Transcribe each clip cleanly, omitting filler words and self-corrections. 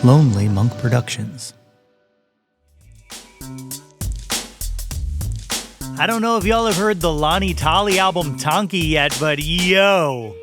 Lonely Monk Productions. I don't know if y'all have heard the Lonnie Tolly album Tonky yet, but yo,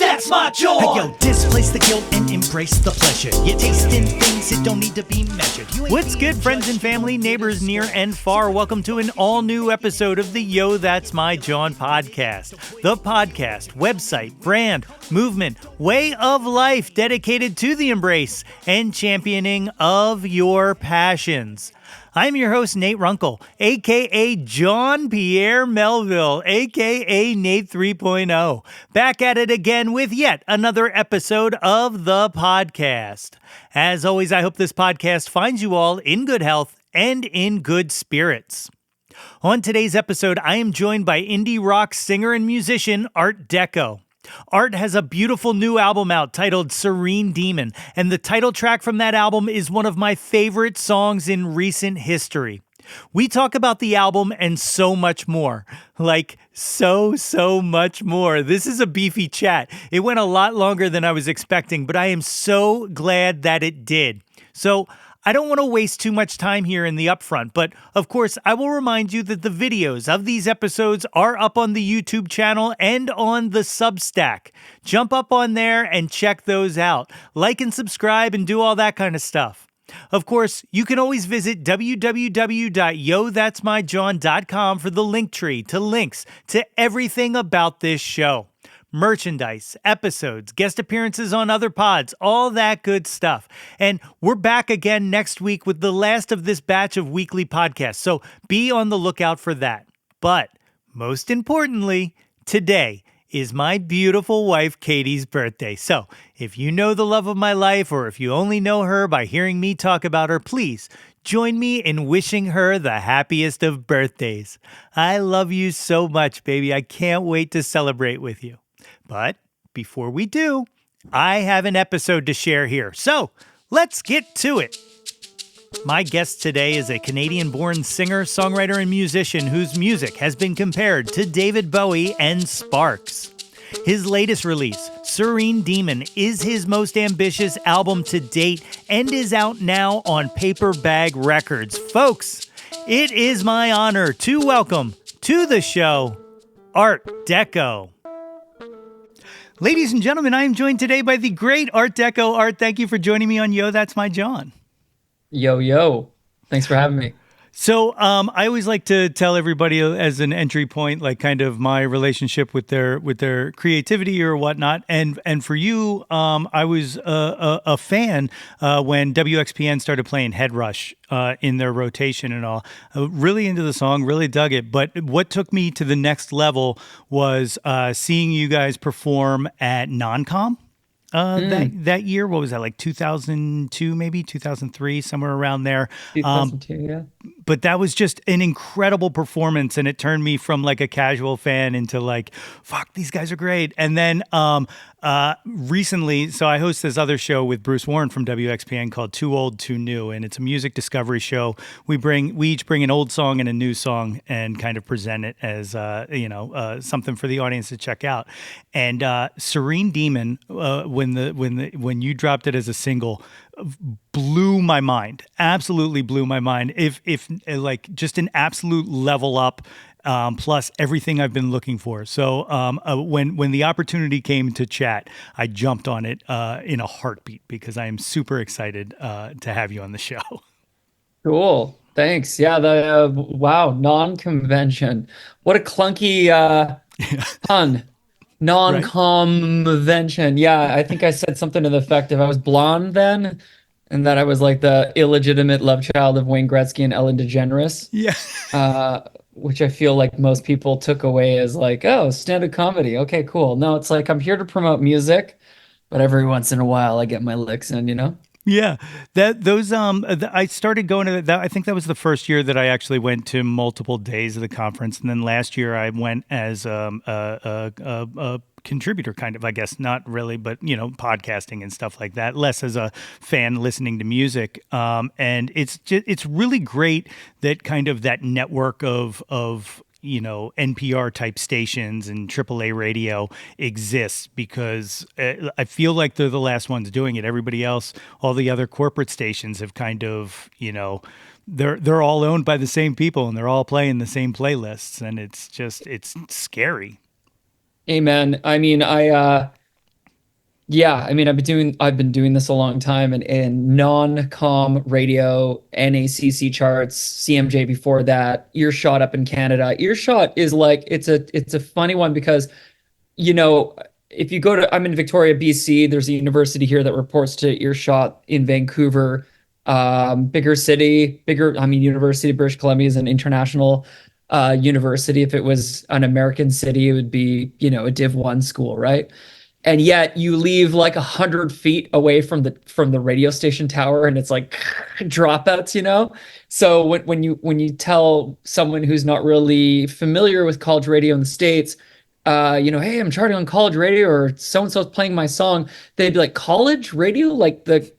that's my Jawn! Hey yo, displace the guilt and embrace the pleasure. You're tasting things that don't need to be measured. What's good, friends and family, neighbors near and far? Welcome to an all-new episode of the Yo, That's My Jawn podcast. The podcast, website, brand, movement, way of life dedicated to the embrace and championing of your passions. I'm your host, Nate Runkle, a.k.a. John Pierre Melville, a.k.a. Nate 3.0, back at it again with yet another episode of the podcast. As always, I hope this podcast finds you all in good health and in good spirits. On today's episode, I am joined by indie rock singer and musician Art Deco. Art has a beautiful new album out titled Serene Demon, and the title track from that album is one of my favorite songs in recent history. We talk about the album and so much more. Like, so much more. This is a beefy chat. It went a lot longer than I was expecting, but I am so glad that it did. So, I don't want to waste too much time here in the upfront, but of course, I will remind you that the videos of these episodes are up on the YouTube channel and on the Substack. Jump up on there and check those out. Like and subscribe and do all that kind of stuff. Of course, you can always visit www.yothat'smyjawn.com for the link tree to links to everything about this show. Merchandise, episodes, guest appearances on other pods, all that good stuff. And we're back again next week with the last of this batch of weekly podcasts, so be on the lookout for that. But most importantly, today is my beautiful wife Katie's birthday. So if you know the love of my life, or if you only know her by hearing me talk about her, please join me in wishing her the happiest of birthdays. I love you so much, baby. I can't wait to celebrate with you. But before we do, I have an episode to share here. So let's get to it. My guest today is a Canadian-born singer, songwriter, and musician whose music has been compared to David Bowie and Sparks. His latest release, Serene Demon, is his most ambitious album to date and is out now on Paper Bag Records. Folks, it is my honor to welcome to the show, Art Deco. Ladies and gentlemen, I am joined today by the great Art Deco. Art, thank you for joining me on Yo, That's My Jawn. Yo. Thanks for having me. So I always like to tell everybody as an entry point, like kind of my relationship with their creativity or whatnot. And for you, I was a fan when WXPN started playing Head Rush in their rotation and all. Really into the song, really dug it. But what took me to the next level was seeing you guys perform at Non-Com. That year, what was that, like 2002, maybe 2003, somewhere around there. 2002, yeah. But that was just an incredible performance, and it turned me from like a casual fan into like, fuck, these guys are great. And then recently, so I host this other show with Bruce Warren from WXPN called Too Old, Too New, and it's a music discovery show. We each bring an old song and a new song and kind of present it as something for the audience to check out. And Serene Demon, when you dropped it as a single, blew my mind. Absolutely blew my mind. If like just an absolute level up, plus everything I've been looking for. So when the opportunity came to chat, I jumped on it in a heartbeat because I am super excited to have you on the show. Cool. Thanks. Yeah, the wow, non-convention. What a clunky pun. Non-convention. Yeah, I think I said something to the effect of I was blonde then, and that I was like the illegitimate love child of Wayne Gretzky and Ellen DeGeneres. Yeah. Which I feel like most people took away as like, oh, stand-up comedy. Okay, cool. No, it's like I'm here to promote music, but every once in a while I get my licks in, you know? Yeah, I started going to that. I think that was the first year that I actually went to multiple days of the conference, and then last year I went as a contributor, kind of, I guess, not really, but podcasting and stuff like that. Less as a fan listening to music, and it's really great that kind of that network of NPR type stations and AAA radio exists, because I feel like they're the last ones doing it. Everybody else, all the other corporate stations have kind of, they're all owned by the same people and they're all playing the same playlists, and it's scary. Amen. I mean, yeah, I mean, I've been doing this a long time, and non-com radio, NACC charts, CMJ before that, Earshot up in Canada. Earshot is like it's a funny one because you know, if you go to, I'm in Victoria, BC. There's a university here that reports to Earshot in Vancouver. Bigger city, bigger. I mean, University of British Columbia is an international university. If it was an American city, it would be, a Div 1 school, right? And yet you leave like 100 feet away from the radio station tower, and it's like dropouts. So when you tell someone who's not really familiar with college radio in the States, hey, I'm charting on college radio, or so and so's playing my song, they'd be like, college radio, like the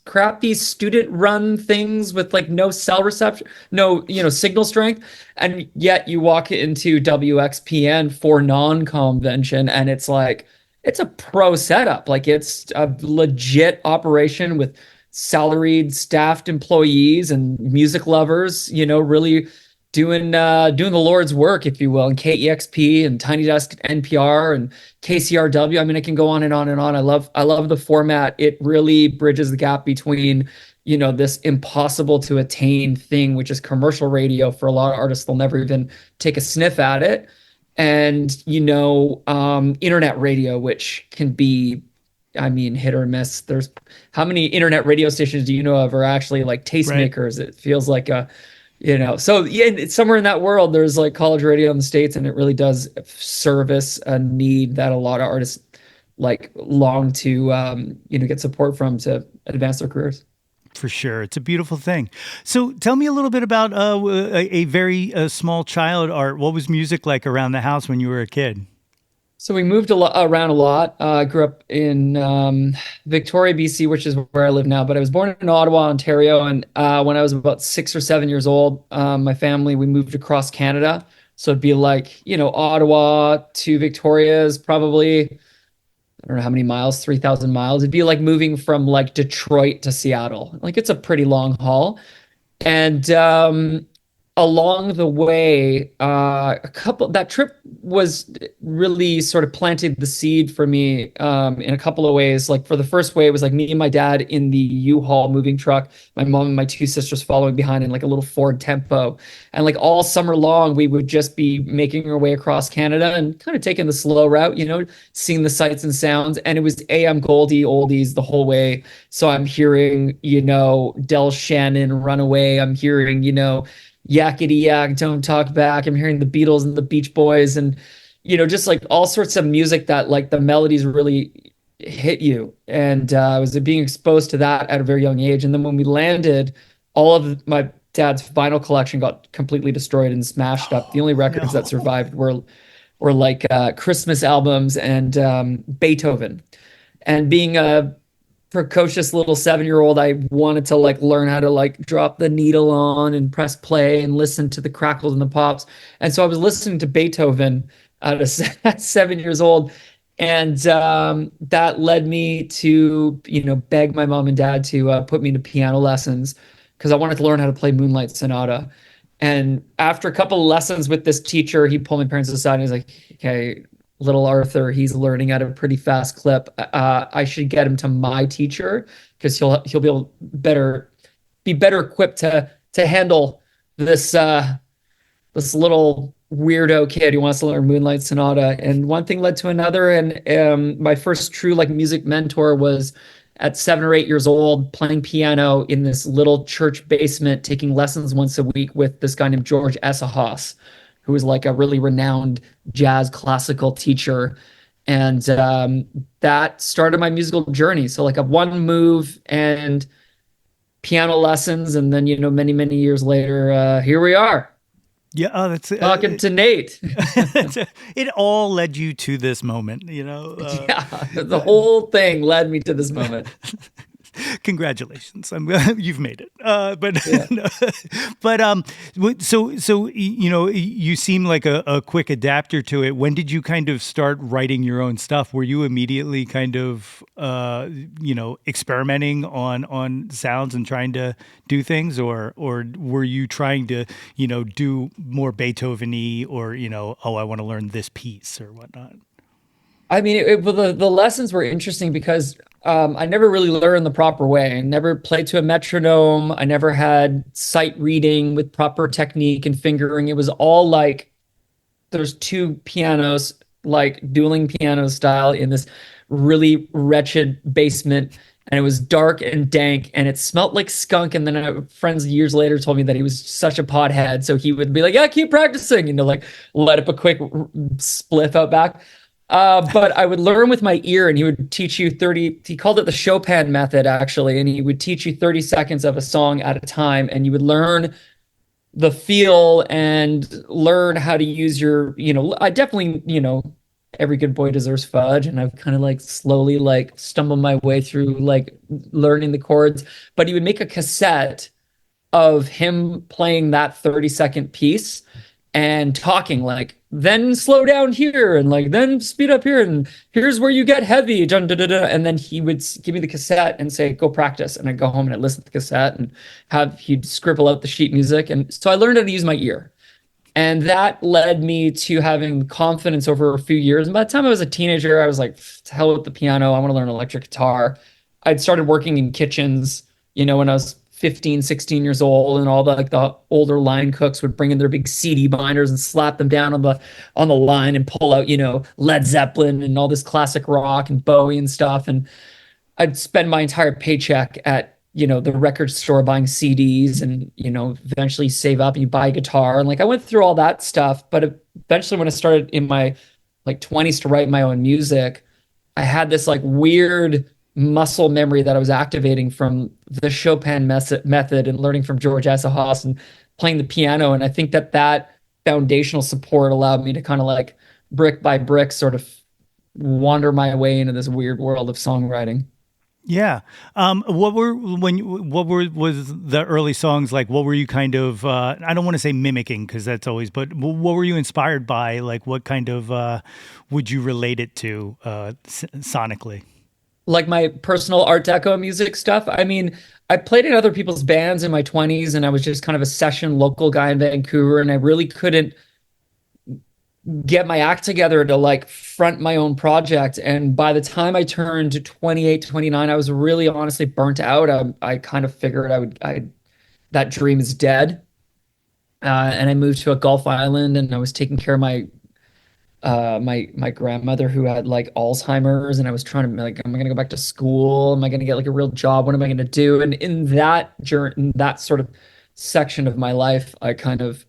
crappy student run things with like no cell reception, no, signal strength. And yet you walk into WXPN for non-convention, and it's like, it's a pro setup. Like it's a legit operation with salaried staffed employees and music lovers, really doing the Lord's work, if you will, and KEXP and Tiny Desk NPR and KCRW. I mean, I can go on and on and on. I love the format. It really bridges the gap between, this impossible to attain thing, which is commercial radio. For a lot of artists, they'll never even take a sniff at it. And, internet radio, which can be, I mean, hit or miss. There's how many internet radio stations do you know of are actually like Right. tastemakers? It feels like so yeah, it's somewhere in that world, there's like college radio in the States, and it really does service a need that a lot of artists like long to, get support from to advance their careers. For sure. It's a beautiful thing. So tell me a little bit about a very small child, Art. What was music like around the house when you were a kid? So we moved around a lot. I grew up in Victoria, BC, which is where I live now. But I was born in Ottawa, Ontario, and when I was about 6 or 7 years old, my family we moved across Canada. So it'd be like Ottawa to Victoria is probably, I don't know how many miles, 3,000 miles. It'd be like moving from like Detroit to Seattle. Like it's a pretty long haul. And along the way, that trip was really sort of planted the seed for me in a couple of ways. Like for the first way, it was like me and my dad in the U-Haul moving truck, my mom and my two sisters following behind in like a little Ford Tempo. And like all summer long, we would just be making our way across Canada and kind of taking the slow route, seeing the sights and sounds. And it was AM Goldie oldies the whole way. So I'm hearing, Del Shannon, Runaway. I'm hearing, Yakety Yak, Don't Talk Back. I'm hearing the Beatles and the Beach Boys, and just like all sorts of music that like the melodies really hit you. And I was being exposed to that at a very young age. And then when we landed, all of my dad's vinyl collection got completely destroyed and smashed up. The only records that No. survived were like Christmas albums and Beethoven. And being a precocious little 7-year old, I wanted to like learn how to like drop the needle on and press play and listen to the crackles and the pops. And so I was listening to Beethoven at 7 years old. And that led me to, beg my mom and dad to put me into piano lessons because I wanted to learn how to play Moonlight Sonata. And after a couple of lessons with this teacher, he pulled my parents aside and he's like, okay, little Arthur, he's learning at a pretty fast clip. I should get him to my teacher because he'll be better equipped to handle this little weirdo kid who wants to learn Moonlight Sonata. And one thing led to another. And my first true like music mentor was at 7 or 8 years old, playing piano in this little church basement, taking lessons once a week with this guy named George Esahas, who was like a really renowned jazz classical teacher. And that started my musical journey. So like a one move and piano lessons. And then, many, many years later, here we are Yeah, oh, that's talking to Nate. it all led you to this moment, Yeah, the whole thing led me to this moment. Congratulations. You've made it. But Yeah. but you seem like a quick adapter to it. When did you kind of start writing your own stuff? Were you immediately kind of experimenting on sounds and trying to do things, or were you trying to do more Beethoven-y, or oh, I want to learn this piece or whatnot? I mean, well, the lessons were interesting because I never really learned the proper way. I never played to a metronome. I never had sight reading with proper technique and fingering. It was all like there's two pianos, like dueling piano style, in this really wretched basement. And it was dark and dank and it smelt like skunk. And then friends years later told me that he was such a pothead. So he would be like, yeah, keep practicing, like let up a quick spliff out back. But I would learn with my ear, and he would teach you 30, he called it the Chopin method, actually. And he would teach you 30 seconds of a song at a time. And you would learn the feel and learn how to use your, I definitely, every good boy deserves fudge. And I've kind of like slowly like stumbled my way through like learning the chords. But he would make a cassette of him playing that 30-second piece and talking like, then slow down here and like, then speed up here. And here's where you get heavy. Dun, dun, dun, dun. And then he would give me the cassette and say, go practice. And I'd go home and I'd listen to the cassette and he'd scribble out the sheet music. And so I learned how to use my ear. And that led me to having confidence over a few years. And by the time I was a teenager, I was like, to hell with the piano. I want to learn electric guitar. I'd started working in kitchens, when I was 15, 16 years old, and all the older line cooks would bring in their big CD binders and slap them down on the line and pull out, Led Zeppelin and all this classic rock and Bowie and stuff. And I'd spend my entire paycheck at, the record store buying CDs and, eventually save up and you buy a guitar. And like I went through all that stuff, but eventually when I started in my like 20s to write my own music, I had this like weird muscle memory that I was activating from the Chopin method and learning from George Haas and playing the piano. And I think that foundational support allowed me to kind of like brick by brick sort of wander my way into this weird world of songwriting. Yeah. What was the early songs like? What were you kind of, I don't want to say mimicking because that's always, but what were you inspired by? Like what kind of, would you relate it to, sonically? Like my personal Art Deco music stuff. I mean, I played in other people's bands in my 20s and I was just kind of a session local guy in Vancouver, and I really couldn't get my act together to like front my own project. And by the time I turned 28, 29, I was really honestly burnt out. I kind of figured that dream is dead. And I moved to a Gulf island and I was taking care of my grandmother who had like Alzheimer's, and I was trying to like, am I going to go back to school? Am I going to get like a real job? What am I going to do? And in that journey, in that sort of section of my life, I kind of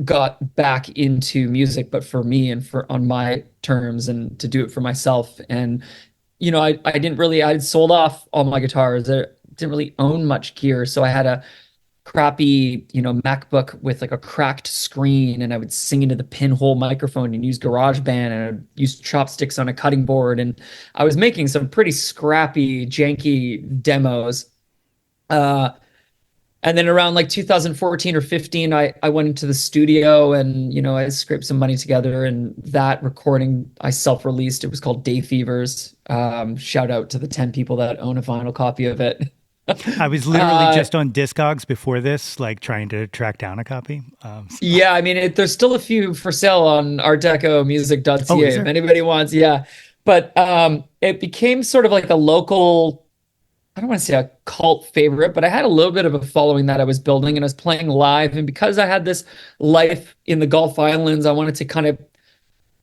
got back into music, but for me and for on my terms and to do it for myself. And I didn't really, I'd sold off all my guitars. I didn't really own much gear, so I had a crappy, MacBook with like a cracked screen, and I would sing into the pinhole microphone and use GarageBand, and I'd use chopsticks on a cutting board, and I was making some pretty scrappy, janky demos. And then around like 2014 or 15, I went into the studio and, I scraped some money together, and that recording I self-released. It was called Day Fevers. Shout out to the 10 people that own a vinyl copy of it. I was literally just on Discogs before this, like trying to track down a copy. Yeah, I mean, there's still a few for sale on artdecomusic.ca Oh, is if there? anybody wants. Yeah. But it became sort of like a local, I don't want to say a cult favorite, but I had a little bit of a following that I was building, and I was playing live. And because I had this life in the Gulf Islands, I wanted to kind of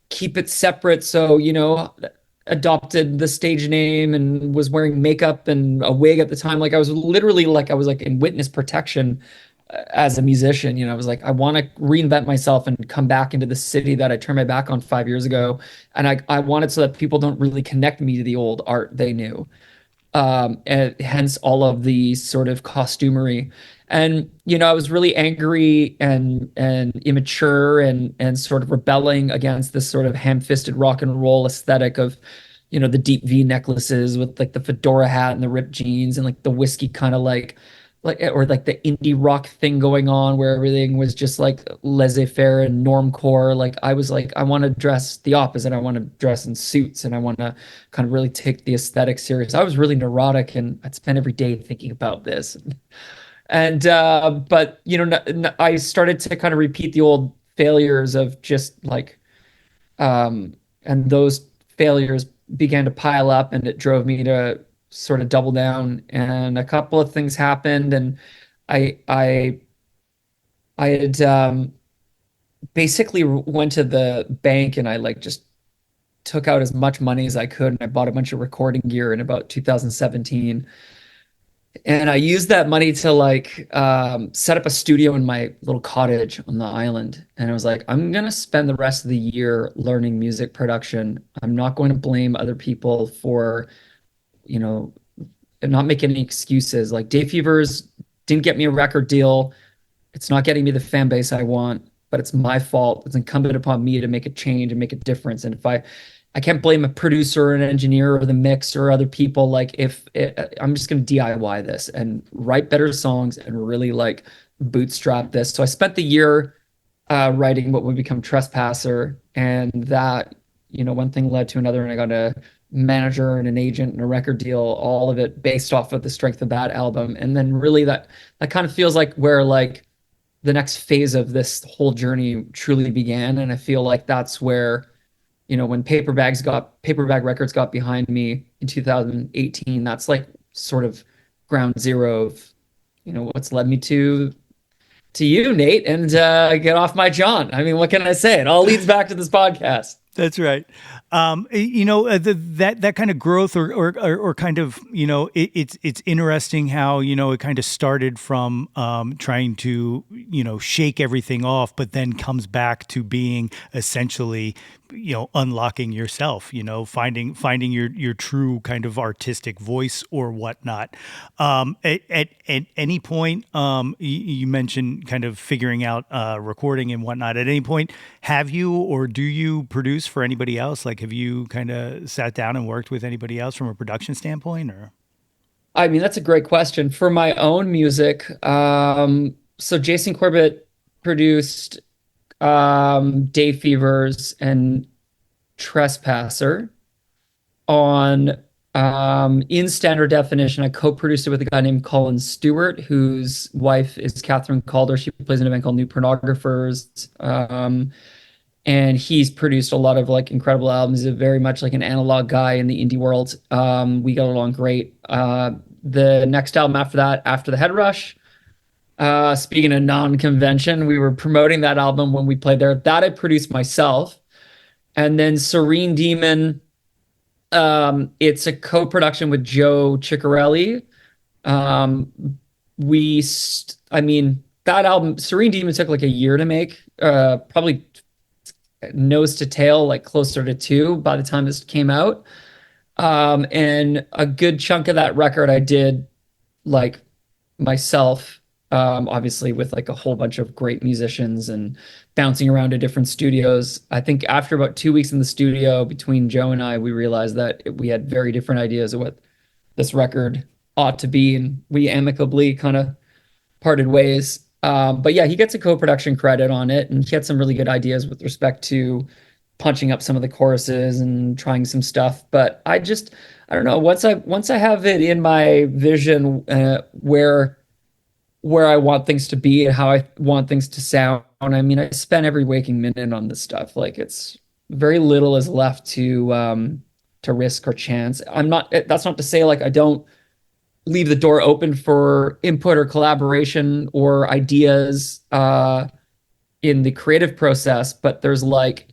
keep it separate. So, adopted the stage name and was wearing makeup and a wig at the time. Like I was literally like, I was like in witness protection as a musician. I was like, I want to reinvent myself and come back into the city that I turned my back on 5 years ago. And I wanted so that people don't really connect me to the old art they knew. And hence all of the sort of costumery. And I was really angry and immature and sort of rebelling against this sort of ham-fisted rock and roll aesthetic of the deep V necklaces with like the fedora hat and the ripped jeans and like the whiskey kind of like or like the indie rock thing going on where everything was just like laissez-faire and normcore. Like I was like, I want to dress the opposite. I want to dress in suits and I want to kind of really take the aesthetic serious. I was really neurotic and I'd spend every day thinking about this. And but I started to kind of repeat the old failures of just like and those failures began to pile up and it drove me to sort of double down and a couple of things happened and I I had basically went to the bank and I like just took out as much money as I could and I bought a bunch of recording gear in about 2017 and I used that money to like set up a studio in my little cottage on the island. And I was like, I'm gonna spend the rest of the year learning music production. I'm not going to blame other people for, you know, not make any excuses. Like Day Fevers didn't get me a record deal. It's not getting me the fan base I want, but it's my fault. It's incumbent upon me to make a change and make a difference. And if I can't blame a producer or an engineer or the mix or other people. Like if I'm just going to DIY this and write better songs and really like bootstrap this. So I spent the year writing what would become Trespasser, and that one thing led to another, and I got a manager and an agent and a record deal. All of it based off of the strength of that album, and then really that kind of feels like where like the next phase of this whole journey truly began, and I feel like that's where when Paperbag Records got behind me in 2018, that's like sort of ground zero of, what's led me to you, Nate, and get off my Jawn. I mean, what can I say? It all leads back to this podcast. That's right. That kind of growth or kind of, it's interesting how, it kind of started from trying to, shake everything off, but then comes back to being essentially, unlocking yourself, finding your true kind of artistic voice or whatnot. At any point, you mentioned kind of figuring out recording and whatnot. At any point, have you or do you produce for anybody else? Like, have you kind of sat down and worked with anybody else from a production standpoint, or? I mean, that's a great question. For my own music, so Jason Corbett produced Day Fevers and Trespasser. On in standard definition, I co-produced it with a guy named Colin Stewart, whose wife is Catherine Calder. She plays in a band called New Pornographers. And he's produced a lot of like incredible albums. He's very much like an analog guy in the indie world. We got along great. The next album after that, After the Head Rush, speaking of non-convention, we were promoting that album when we played there. That I produced myself. And then Serene Demon, it's a co-production with Joe Ciccarelli. I mean, that album, Serene Demon, took like a year to make, probably nose to tail, like closer to 2 by the time this came out. And a good chunk of that record I did like myself, obviously with like a whole bunch of great musicians and bouncing around to different studios. I think after about 2 weeks in the studio between Joe and I, we realized that we had very different ideas of what this record ought to be, and we amicably kind of parted ways. But yeah, he gets a co-production credit on it, and he had some really good ideas with respect to punching up some of the choruses and trying some stuff. But I don't know. Once I have it in my vision, where I want things to be and how I want things to sound. I mean, I spend every waking minute on this stuff. Like it's very little is left to risk or chance. That's not to say like I don't leave the door open for input or collaboration or ideas in the creative process, but there's like,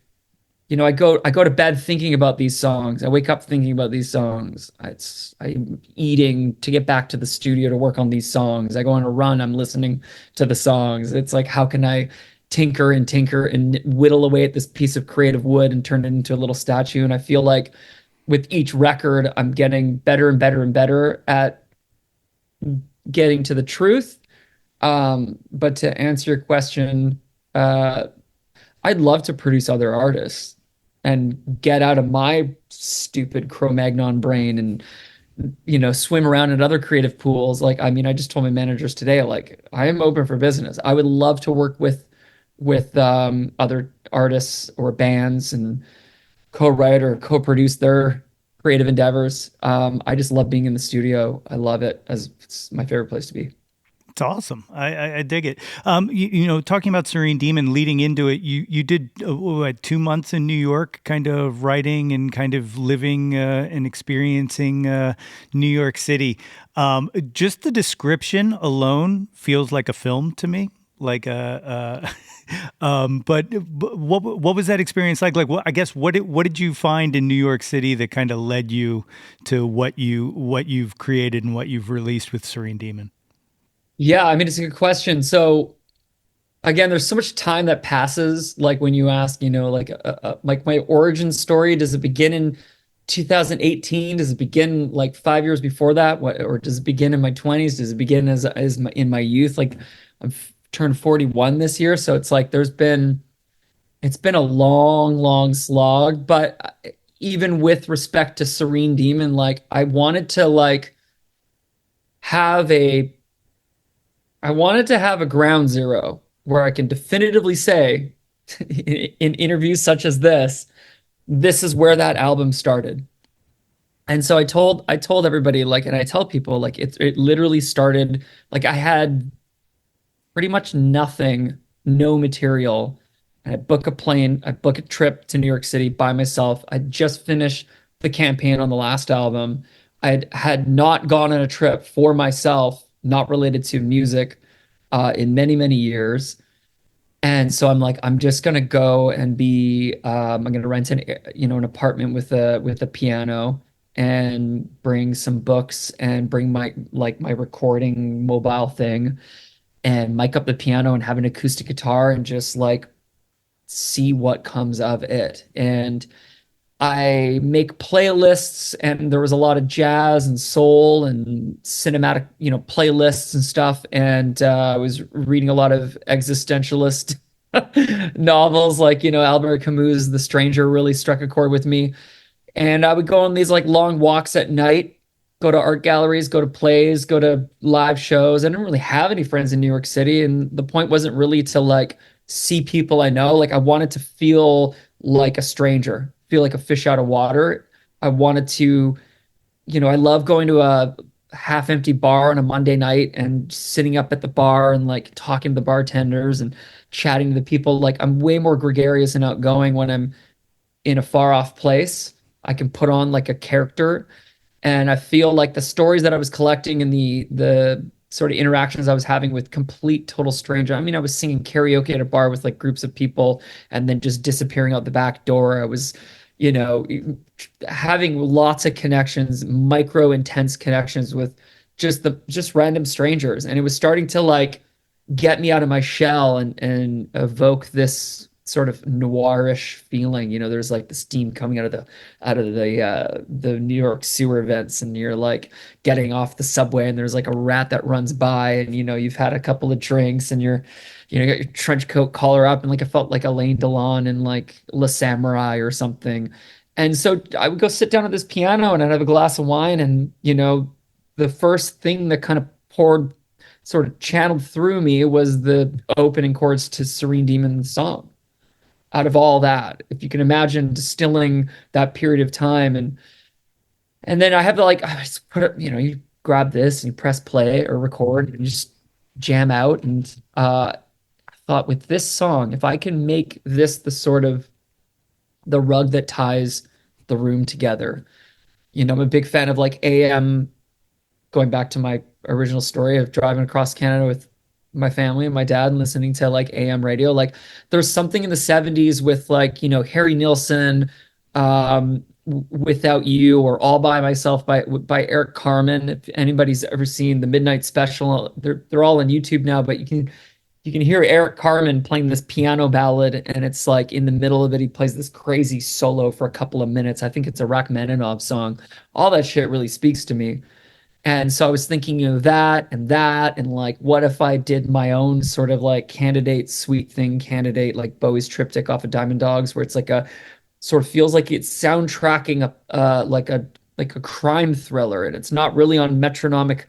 I go to bed thinking about these songs. I wake up thinking about these songs. I'm eating to get back to the studio to work on these songs. I go on a run. I'm listening to the songs. It's like, how can I tinker and whittle away at this piece of creative wood and turn it into a little statue? And I feel like with each record, I'm getting better and better and better at getting to the truth. But to answer your question, I'd love to produce other artists. and get out of my stupid Cro-Magnon brain and swim around in other creative pools. Like, I mean, I just told my managers today, like, I am open for business. I would love to work with other artists or bands and co-write or co-produce their creative endeavors. I just love being in the studio. I love it as it's my favorite place to be. It's awesome. I dig it. Talking about Serene Demon, leading into it, you did what, 2 months in New York, kind of writing and kind of living and experiencing New York City. Just the description alone feels like a film to me. Like but what was that experience like? Like, I guess what did you find in New York City that kind of led you to what you've created and what you've released with Serene Demon? Yeah, I mean, it's a good question. So again, there's so much time that passes. Like when you ask, like my origin story, does it begin in 2018? Does it begin like 5 years before that? What, or does it begin in my 20s? Does it begin in my youth? Like turned 41 this year, so it's like it's been a long, long slog. But even with respect to Serene Demon, like have a I wanted to have a ground zero where I can definitively say in interviews such as this is where that album started. And so I told everybody, like, and I tell people, like, it literally started, like, I had pretty much nothing, no material. And I book a trip to New York City by myself. I just finished the campaign on the last album. I had not gone on a trip for myself, not related to music, in many, many years. And so I'm like, I'm just gonna go and I'm gonna rent an apartment with a piano and bring some books and bring my recording mobile thing and mic up the piano and have an acoustic guitar and just like see what comes of it. And I make playlists, and there was a lot of jazz and soul and cinematic, playlists and stuff. And I was reading a lot of existentialist novels, like, Albert Camus' The Stranger really struck a chord with me. And I would go on these like long walks at night, go to art galleries, go to plays, go to live shows. I didn't really have any friends in New York City. And the point wasn't really to like see people I know. Like I wanted to feel like a stranger, feel like a fish out of water. I wanted to, I love going to a half empty bar on a Monday night and sitting up at the bar and like talking to the bartenders and chatting to the people. Like I'm way more gregarious and outgoing when I'm in a far off place. I can put on like a character, and I feel like the stories that I was collecting and the sort of interactions I was having with complete total stranger. I mean, I was singing karaoke at a bar with like groups of people and then just disappearing out the back door. I was, you know, having lots of connections, micro intense connections with just random strangers. And it was starting to like get me out of my shell and evoke this sort of noirish feeling. There's like the steam coming out of the New York sewer vents, and you're like getting off the subway, and there's like a rat that runs by, and you've had a couple of drinks, and you got your trench coat collar up, and like I felt like Alain Delon in like La Samurai or something. And so I would go sit down at this piano and I'd have a glass of wine, and the first thing that kind of poured sort of channeled through me was the opening chords to Serene Demon's song. Out of all that, if you can imagine distilling that period of time, and then I have to like I just put it, you grab this and you press play or record and you just jam out. And I thought, with this song, if I can make this the sort of the rug that ties the room together. I'm a big fan of like AM, going back to my original story of driving across Canada with my family and my dad and listening to like AM radio. Like there's something in the 70s with like, Harry Nilsson, Without You, or All by Myself by Eric Carmen. If anybody's ever seen the Midnight Special, they're all on YouTube now, but you can hear Eric Carmen playing this piano ballad, and it's like in the middle of it, he plays this crazy solo for a couple of minutes. I think it's a Rachmaninoff song. All that shit really speaks to me. And so I was thinking of that, and like, what if I did my own sort of like candidate, sweet thing candidate, like Bowie's triptych off of Diamond Dogs, where it's like a sort of feels like it's soundtracking like a crime thriller, and it's not really on metronomic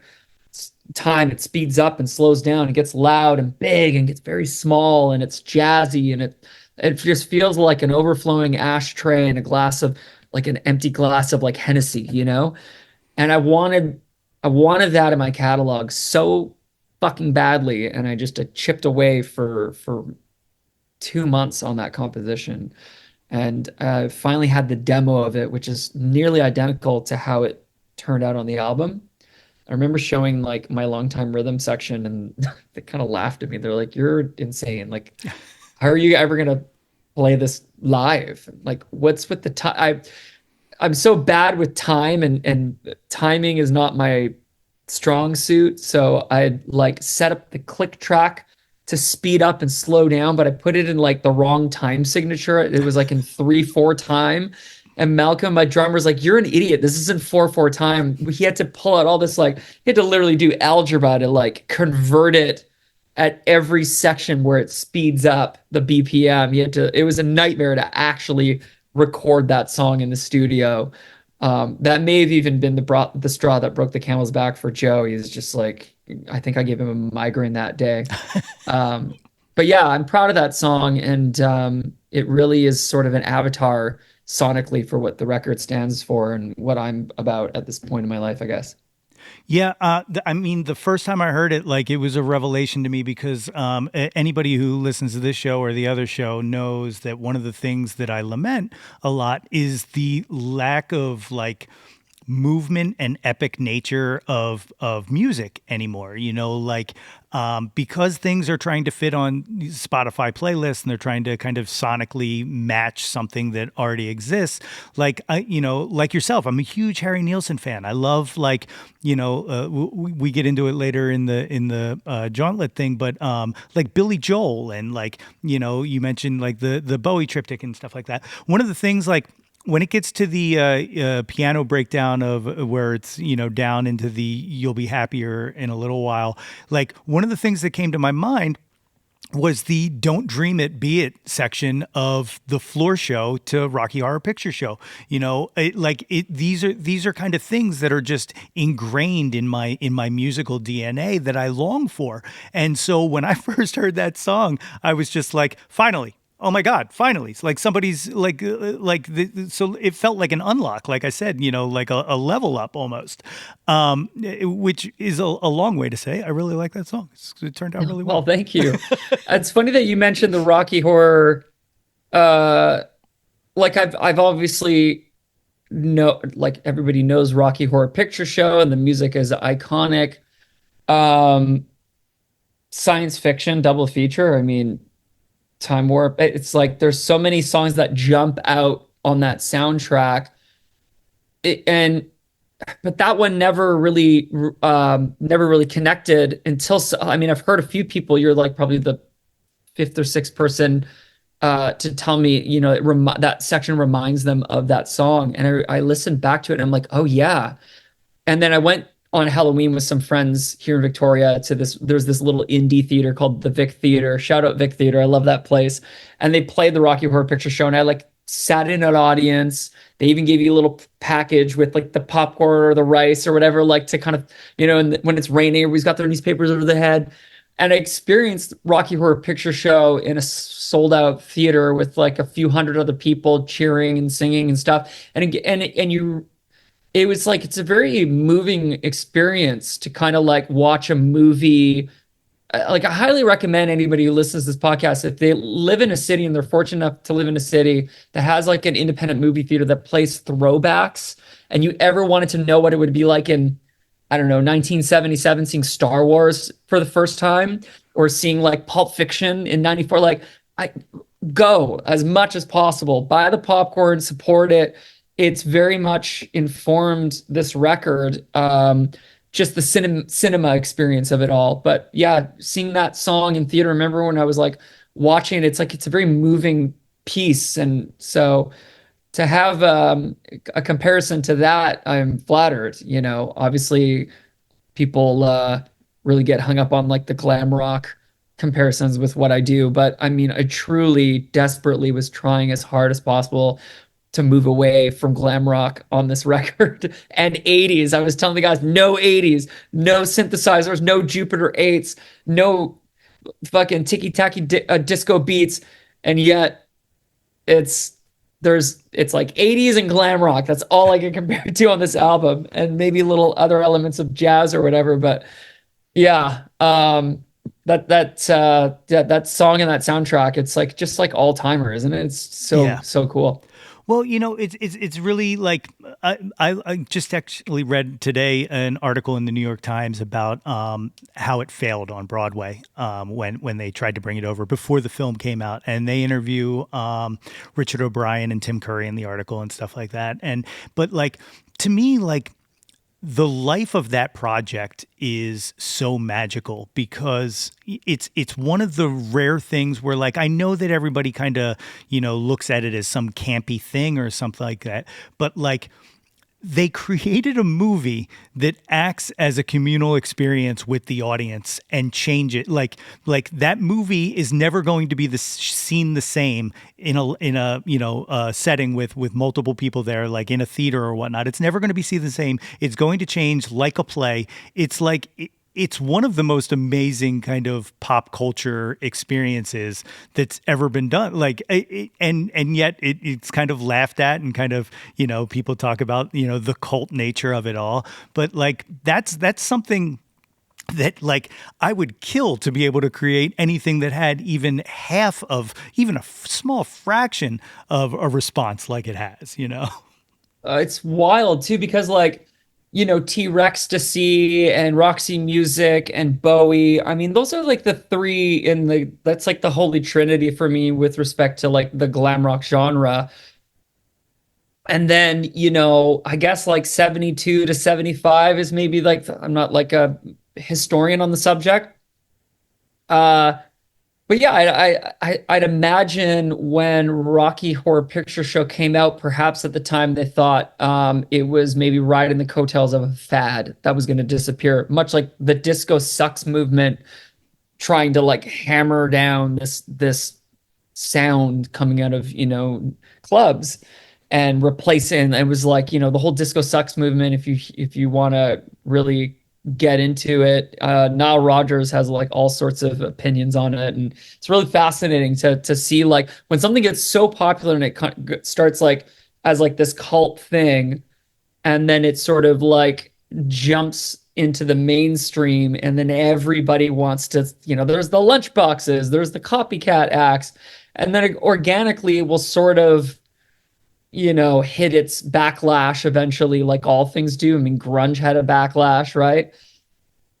time. It speeds up and slows down. It gets loud and big and gets very small, and it's jazzy, and it just feels like an overflowing ashtray and a glass of like an empty glass of like Hennessy, you know? And I wanted that in my catalog so fucking badly, and I just chipped away for 2 months on that composition, and I finally had the demo of it, which is nearly identical to how it turned out on the album. I remember showing like my longtime rhythm section, and they kind of laughed at me. They're like, "You're insane! Like, how are you ever gonna play this live? Like, what's with the time?" I'm so bad with time, and timing is not my strong suit. So I like set up the click track to speed up and slow down, but I put it in like the wrong time signature. It was like in 3/4 time. And Malcolm, my drummer's like, "You're an idiot. This isn't 4/4 time." He had to pull out all this, like, he had to literally do algebra to like convert it at every section where it speeds up the BPM. It was a nightmare to actually record that song in the studio. That may have even been the straw that broke the camel's back for Joe. He's just like, I think I gave him a migraine that day. Um, but yeah, I'm proud of that song, and it really is sort of an avatar sonically for what the record stands for and what I'm about at this point in my life, I guess. Yeah, I mean, the first time I heard it, like, it was a revelation to me because anybody who listens to this show or the other show knows that one of the things that I lament a lot is the lack of like movement and epic nature of music anymore. You know, like because things are trying to fit on Spotify playlists and they're trying to kind of sonically match something that already exists. Like you know, like yourself, I'm a huge Harry Nilsson fan. I love like you know we get into it later in the Jauntlet thing, but like Billy Joel and like you know you mentioned like the Bowie triptych and stuff like that. One of the things like when it gets to the piano breakdown of where it's you know down into the "you'll be happier in a little while," like one of the things that came to my mind was the "Don't Dream It, Be It" section of the floor show to Rocky Horror Picture Show. You know, these are kind of things that are just ingrained in my musical DNA that I long for. And so when I first heard that song, I was just like, finally. Oh my God! Finally, it's like somebody's so it felt like an unlock. Like I said, you know, like a level up almost, which is a long way to say. I really like that song. It turned out really Well, well. thank you. It's funny that you mentioned the Rocky Horror. Uh, like I've obviously know like everybody knows Rocky Horror Picture Show, and the music is iconic. Um, Science fiction double feature. I mean, Time Warp. It's like there's so many songs that jump out on that soundtrack. And but that one never really connected until I mean, I've heard a few people. You're like probably the fifth or sixth person to tell me, you know, that section reminds them of that song. And I listened back to it and I'm like, oh yeah. And then I went on Halloween with some friends here in Victoria to there's this little indie theater called the Vic Theater. Shout out Vic Theater. I love that place. And they played the Rocky Horror Picture Show, and I like sat in an audience. They even gave you a little package with like the popcorn or the rice or whatever, like to kind of, you know, and when it's raining, everybody's got their newspapers over their head. And I experienced Rocky Horror Picture Show in a sold out theater with like a few hundred other people cheering and singing and stuff. And you it was like it's a very moving experience to kind of like watch a movie. Like I highly recommend anybody who listens to this podcast, if they live in a city and they're fortunate enough to live in a city that has like an independent movie theater that plays throwbacks, and you ever wanted to know what it would be like in, I don't know, 1977, seeing Star Wars for the first time, or seeing like Pulp Fiction in 94, like I go as much as possible, buy the popcorn, support it. It's very much informed this record. Just the cinema experience of it all. But yeah, seeing that song in theater, remember when I was like watching it, it's like it's a very moving piece. And so to have a comparison to that, I'm flattered. You know, obviously people really get hung up on like the glam rock comparisons with what I do, but I mean, I truly desperately was trying as hard as possible to move away from glam rock on this record. And 80s, I was telling the guys, no 80s, no synthesizers, no Jupiter 8s, no fucking ticky-tacky disco beats. And yet it's it's like 80s and glam rock. That's all I can compare it to on this album, and maybe little other elements of jazz or whatever. But yeah, that song and that soundtrack, it's like just like all timer, isn't it? It's Yeah. so cool. Well, it's really like I just actually read today an article in the New York Times about how it failed on Broadway when they tried to bring it over before the film came out, and they interview Richard O'Brien and Tim Curry in the article and stuff like that. And but like to me, like the life of that project is so magical because it's one of the rare things where like I know that everybody kind of looks at it as some campy thing or something like that, but like they created a movie that acts as a communal experience with the audience and change it. Like that movie is never going to be seen the same in a setting with multiple people there, like in a theater or whatnot. It's never going to be seen the same. It's going to change like a play. It's like it's one of the most amazing kind of pop culture experiences that's ever been done. Like, and yet it's kind of laughed at and kind of, people talk about, the cult nature of it all. But like, that's something that like I would kill to be able to create anything that had even half of, even a small fraction of a response like it has. It's wild too because like T-Rex to see and Roxy Music and Bowie. I mean, those are like the three that's like the holy trinity for me with respect to like the glam rock genre. And then, I guess like 72 to 75 is maybe like, I'm not like a historian on the subject. But yeah, I'd imagine when Rocky Horror Picture Show came out, perhaps at the time they thought it was maybe riding the coattails of a fad that was going to disappear, much like the disco sucks movement, trying to like hammer down this sound coming out of clubs and replacing. It was like the whole disco sucks movement. If you want to really get into it, Nile Rodgers has like all sorts of opinions on it, and it's really fascinating to see like when something gets so popular and it starts like as like this cult thing, and then it sort of like jumps into the mainstream, and then everybody wants to, there's the lunchboxes, there's the copycat acts, and then it organically will sort of hit its backlash eventually, like all things do. I mean, grunge had a backlash, right?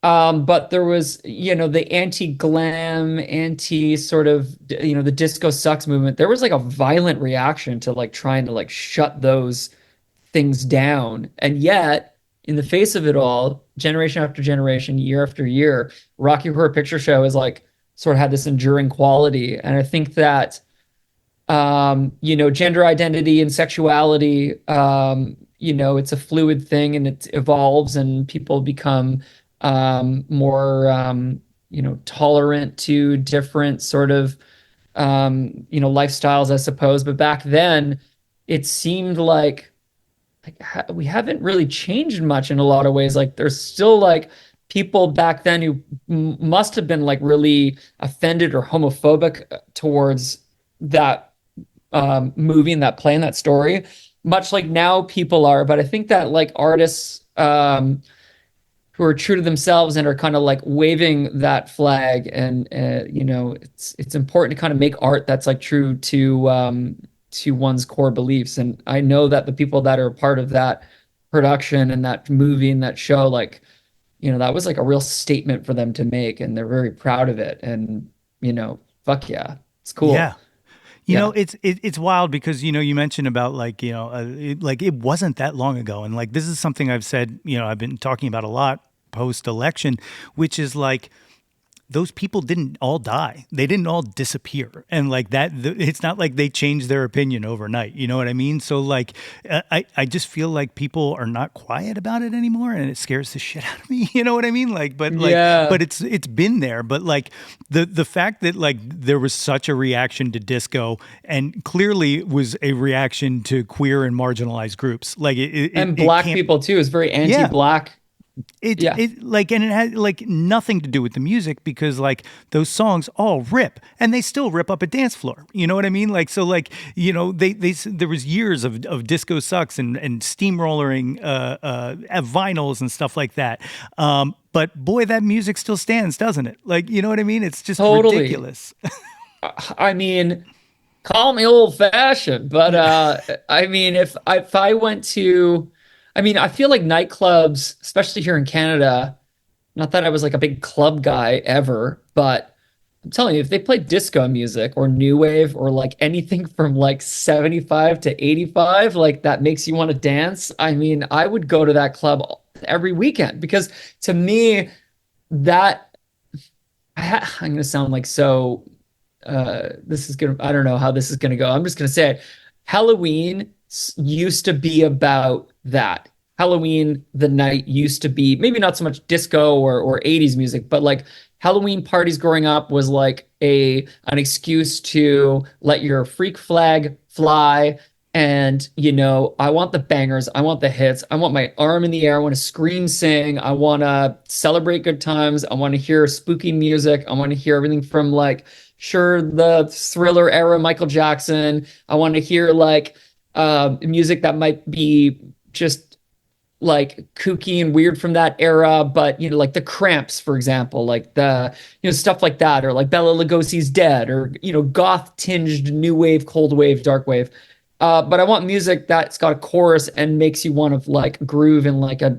But there was, the anti-glam, anti sort of, the disco sucks movement. There was like a violent reaction to like trying to like shut those things down. And yet, in the face of it all, generation after generation, year after year, Rocky Horror Picture Show is like sort of had this enduring quality. And I think that gender identity and sexuality, it's a fluid thing and it evolves and people become more, tolerant to different sort of, lifestyles, I suppose. But back then, it seemed like we haven't really changed much in a lot of ways. Like there's still like people back then who must have been like really offended or homophobic towards that movie and that play and that story, much like now people are. But I think that like artists who are true to themselves and are kind of like waving that flag, and it's important to kind of make art that's like true to one's core beliefs. And I know that the people that are a part of that production and that movie and that show, like that was like a real statement for them to make, and they're very proud of it. And fuck yeah, it's cool. Yeah. Yeah. It's wild because, you mentioned about like, like it wasn't that long ago. And like, this is something I've said, I've been talking about a lot post election, which is like those people didn't all die. They didn't all disappear. And like that, it's not like they changed their opinion overnight. You know what I mean? So like, I just feel like people are not quiet about it anymore, and it scares the shit out of me. You know what I mean? But Yeah. it's been there. But like the fact that like there was such a reaction to disco, and clearly it was a reaction to queer and marginalized groups. Like And it black can't. people too is very Yeah, anti-black. Yeah. it like, and it had like nothing to do with the music, because like those songs all rip, and they still rip up a dance floor. You know what I mean? Like, so like, there was years of disco sucks and steamrollering vinyls and stuff like that. But boy, that music still stands, doesn't it? Like, you know what I mean? It's just Totally. ridiculous. I mean, call me old fashioned, but I mean, if I went to, I mean, I feel like nightclubs, especially here in Canada, not that I was like a big club guy ever, but I'm telling you, if they play disco music or new wave or like anything from like 75 to 85, like that makes you want to dance, I mean, I would go to that club every weekend because to me, that I'm going to sound like so this is gonna I don't know how this is gonna go. I'm just gonna say it. Halloween used to be about that. Halloween, the night used to be maybe not so much disco or 80s music, but like Halloween parties growing up was like a an excuse to let your freak flag fly. And I want the bangers, I want the hits, I want my arm in the air, I want to scream, sing, I want to celebrate good times, I want to hear spooky music, I want to hear everything from like sure the Thriller era Michael Jackson. I want to hear like music that might be just like kooky and weird from that era, but like the Cramps, for example, like the stuff like that, or like Bela Lugosi's Dead, or goth tinged new wave, cold wave, dark wave. But I want music that's got a chorus and makes you want to like groove in like a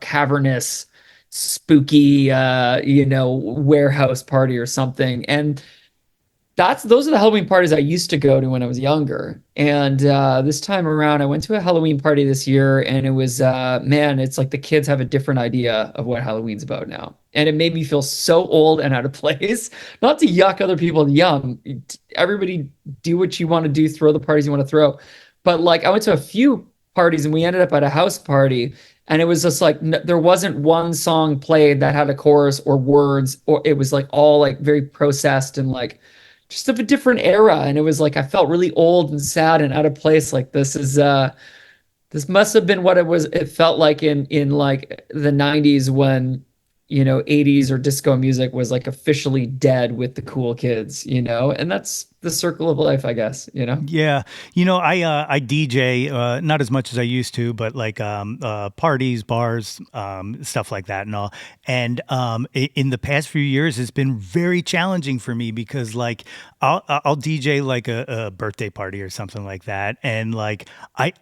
cavernous, spooky, warehouse party or something. And those are the Halloween parties I used to go to when I was younger. And this time around, I went to a Halloween party this year, and it was man, it's like the kids have a different idea of what Halloween's about now, and it made me feel so old and out of place. Not to yuck other people young, everybody do what you want to do, throw the parties you want to throw, but like I went to a few parties, and we ended up at a house party. And it was just like there wasn't one song played that had a chorus or words, or it was like all like very processed and like just of a different era. And it was like I felt really old and sad and out of place. Like this must have been what it felt like in like the 90s when 80s or disco music was like officially dead with the cool kids, and that's the circle of life, I guess. Yeah, I DJ, not as much as I used to, but like parties, bars, stuff like that, and all. And in the past few years, it's been very challenging for me because like I'll DJ like a birthday party or something like that, and like I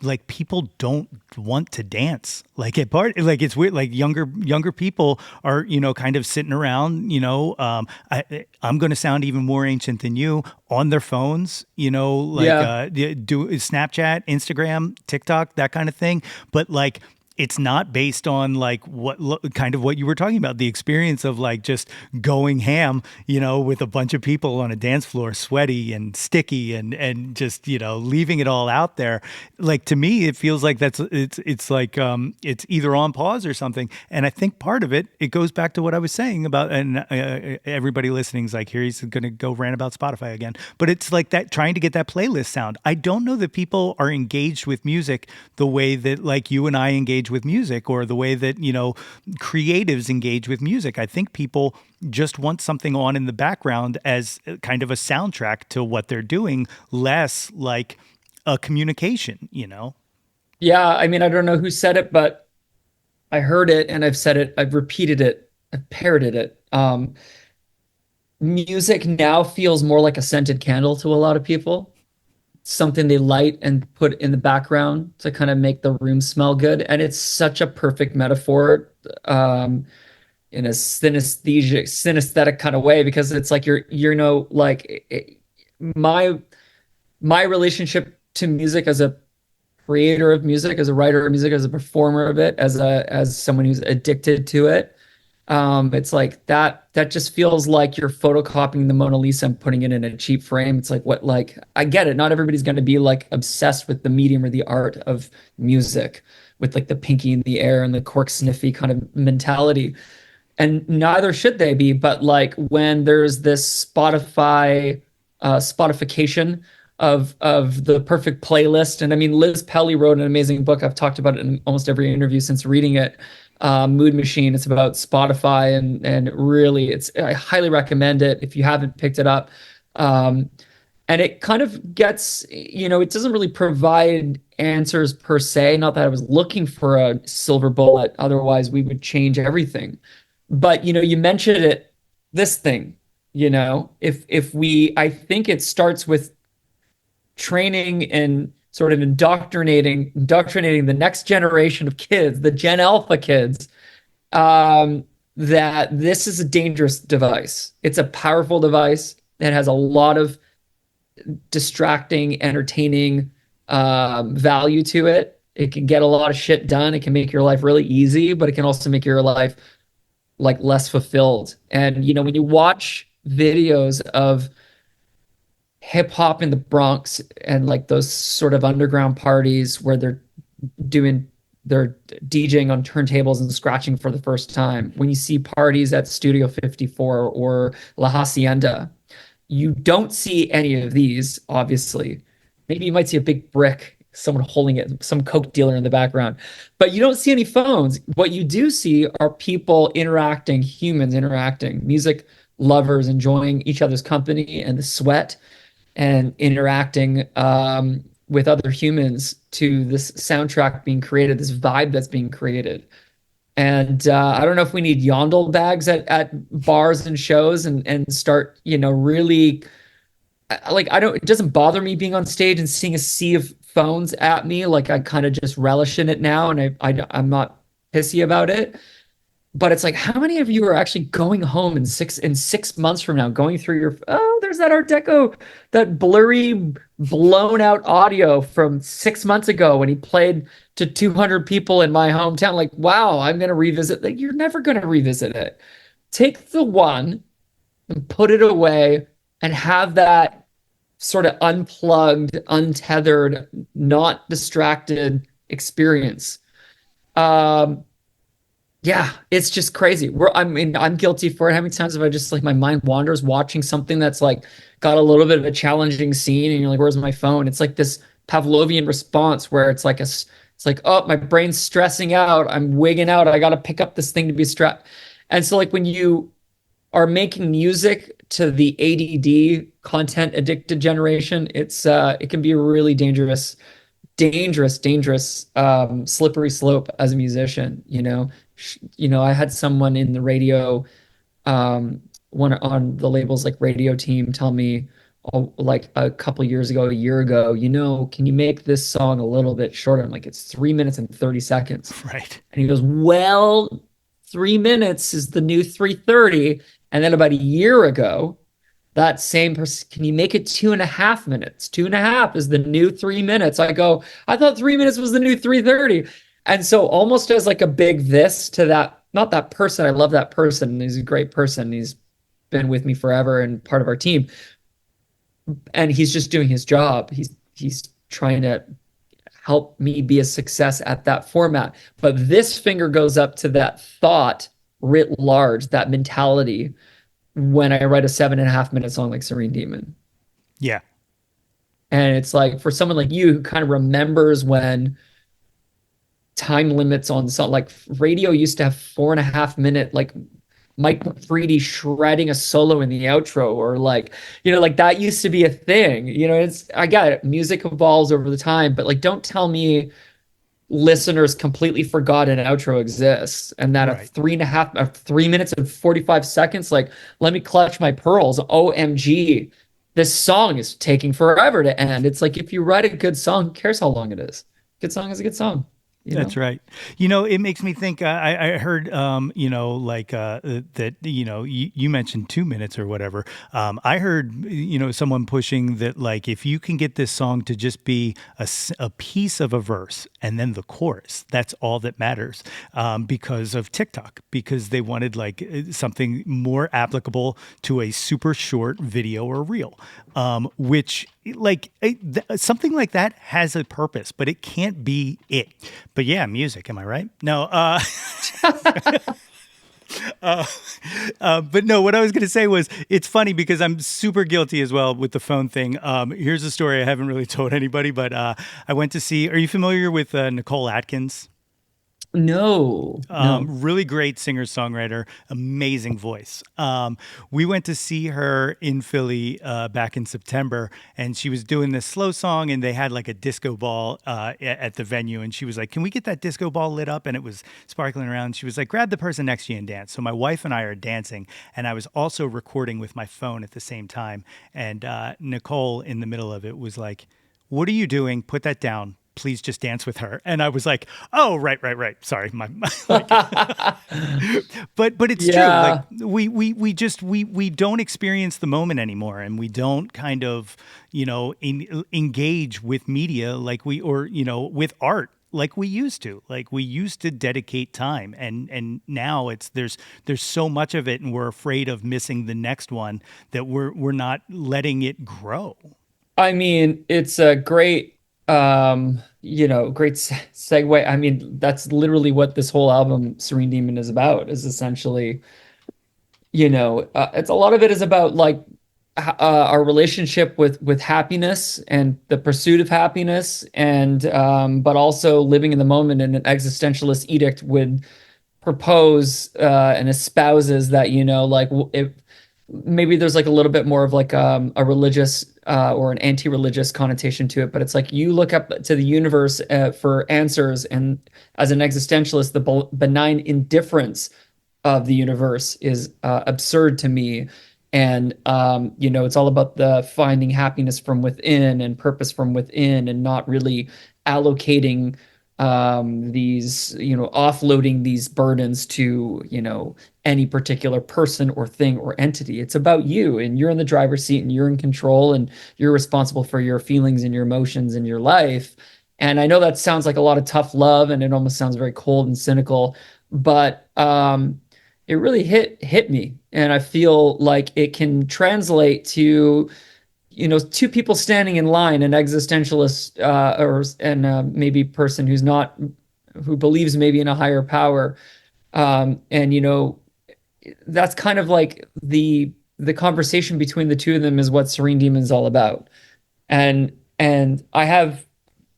like people don't want to dance like at party. Like it's weird. Like younger people are kind of sitting around. I'm going to sound even more ancient than you, on their phones. Like Yeah. do Snapchat, Instagram, TikTok, that kind of thing. But like it's not based on like kind of what you were talking about, the experience of like just going ham, with a bunch of people on a dance floor, sweaty and sticky and just, leaving it all out there. Like to me, it feels like it's like, it's either on pause or something. And I think part of it goes back to what I was saying about, and everybody listening is like, here he's going to go rant about Spotify again. But it's like that, trying to get that playlist sound. I don't know that people are engaged with music the way that like you and I engage with music, or the way that creatives engage with music. I think people just want something on in the background as kind of a soundtrack to what they're doing, less like a communication. Yeah, I mean, I don't know who said it, but I heard it and I've said it, I've repeated it, I've parroted it. Music now feels more like a scented candle to a lot of people, something they light and put in the background to kind of make the room smell good. And it's such a perfect metaphor, in a synesthetic kind of way, because it's like like my my relationship to music as a creator of music, as a writer of music, as a performer of it, as someone who's addicted to it. It's like that just feels like you're photocopying the Mona Lisa and putting it in a cheap frame. It's like what like I get it. Not everybody's going to be like obsessed with the medium or the art of music with like the pinky in the air and the cork sniffy kind of mentality. And neither should they be, but like when there's this Spotification of the perfect playlist. And I mean, Liz Pelly wrote an amazing book. I've talked about it in almost every interview since reading it. Mood Machine. It's about Spotify, and really, I highly recommend it if you haven't picked it up. Um, and it kind of gets, it doesn't really provide answers per se. Not that I was looking for a silver bullet, otherwise we would change everything. But you mentioned it, this thing, if we, I think it starts with training and sort of indoctrinating the next generation of kids, the Gen Alpha kids, that this is a dangerous device. It's a powerful device that has a lot of distracting, entertaining value to it. It can get a lot of shit done. It can make your life really easy, but it can also make your life like less fulfilled. And when you watch videos of hip hop in the Bronx and like those sort of underground parties where doing they're DJing on turntables and scratching for the first time. When you see parties at Studio 54 or La Hacienda, you don't see any of these, obviously. Maybe you might see a big brick, someone holding it, some coke dealer in the background, but you don't see any phones. What you do see are people interacting, humans interacting, music lovers enjoying each other's company and the sweat and interacting with other humans to this soundtrack being created, this vibe that's being created. And I don't know if we need yondel bags at bars and shows and start, really like I don't it doesn't bother me being on stage and seeing a sea of phones at me. Like I kind of just relish in it now, and I'm not pissy about it. But it's like, how many of you are actually going home in 6 months from now, going through there's that Art Deco, that blurry, blown out audio from 6 months ago when he played to 200 people in my hometown. Like, wow, I'm gonna revisit. Like, you're never gonna revisit it. Take the one and put it away and have that sort of unplugged, untethered, not distracted experience. Um, yeah, it's just crazy. I mean, I'm guilty for it. How many times have I just like my mind wanders watching something that's like got a little bit of a challenging scene, and you're like, "Where's my phone?" It's like this Pavlovian response where it's like it's like, "Oh, my brain's stressing out. I'm wigging out. I got to pick up this thing to be strapped." And so, like when you are making music to the ADD, content addicted generation, it can be a really dangerous slippery slope as a musician. I had someone in the radio, one on the labels like radio team tell me, oh, like a couple years ago, a year ago, can you make this song a little bit shorter? I'm like, it's 3 minutes and 30 seconds. Right. And he goes, well, 3 minutes is the new 3:30. And then about a year ago, that same person, can you make it 2.5 minutes? 2.5 is the new 3 minutes. I go, I thought 3 minutes was the new 3:30. And so almost as like a big this to that, not that person. I love that person. He's a great person. He's been with me forever and part of our team. And he's just doing his job. He's trying to help me be a success at that format. But this finger goes up to that thought writ large, that mentality when I write a 7.5 minute song like Serene Demon. Yeah. And it's like for someone like you who kind of remembers when time limits on song, like radio used to have 4.5 minute, like Mike 3D shredding a solo in the outro, or like, like that used to be a thing. I get it. Music evolves over the time, but like, don't tell me listeners completely forgot an outro exists and that Right. a 3 minutes and 45 seconds, like, let me clutch my pearls. OMG, this song is taking forever to end. It's like, if you write a good song, who cares how long it is? Good song is a good song. you That's know? right. It makes me think. I heard, like that. You mentioned 2 minutes or whatever. I heard, someone pushing that, like, if you can get this song to just be a piece of a verse and then the chorus, that's all that matters. Because of TikTok, because they wanted like something more applicable to a super short video or reel, which like something like that has a purpose, but it can't be it. But yeah, music. Am I right? No. But no. What I was going to say was, it's funny because I'm super guilty as well with the phone thing. Here's a story I haven't really told anybody, but I went to see. Are you familiar with Nicole Atkins? No, no. Really great singer songwriter, amazing voice. We went to see her in Philly back in September, and she was doing this slow song, and they had like a disco ball at the venue, and she was like, "Can we get that disco ball lit up?" And it was sparkling around. She was like, "Grab the person next to you and dance." So my wife and I are dancing, and I was also recording with my phone at the same time. And Nicole, in the middle of it, was like, "What are you doing? Put that down. Please just dance with her." And I was like, "Oh, right, right, right. Sorry, like, but it's true. Like Yeah. we don't experience the moment anymore, and we don't kind of engage with media like we or with art like we used to. Like we used to dedicate time, and now there's so much of it, and we're afraid of missing the next one that we're not letting it grow. I mean, it's a great, great segue. I mean, that's literally what this whole album, Serene Demon, is about, is essentially, it's a lot of it is about like our relationship with happiness and the pursuit of happiness, and but also living in the moment. And an existentialist edict would propose and espouses that, like if maybe there's like a little bit more of like a religious or an anti-religious connotation to it, but it's like you look up to the universe for answers, and as an existentialist, the benign indifference of the universe is absurd to me. And it's all about the finding happiness from within and purpose from within, and not really allocating these, offloading these burdens to, any particular person or thing or entity. It's about you, and you're in the driver's seat, and you're in control, and you're responsible for your feelings and your emotions and your life. And I know that sounds like a lot of tough love, and it almost sounds very cold and cynical, but it really hit me, and I feel like it can translate to, two people standing in line, an existentialist or and maybe person who's not, who believes maybe in a higher power, and that's kind of like the conversation between the two of them is what Serene Demon's all about. And I have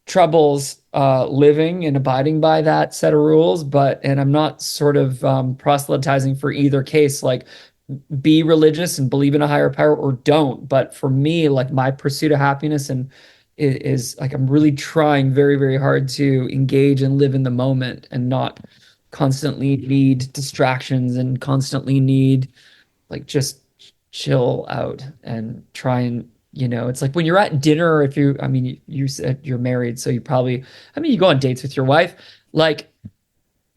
troubles living and abiding by that set of rules, and I'm not sort of proselytizing for either case. Like, be religious and believe in a higher power, or don't. But for me, like, my pursuit of happiness and is like, I'm really trying very, very hard to engage and live in the moment, and not constantly need distractions, and constantly need, like, just chill out and try and, it's like when you're at dinner, or if you, I mean, you said you're married, so you probably, I mean, you go on dates with your wife. Like,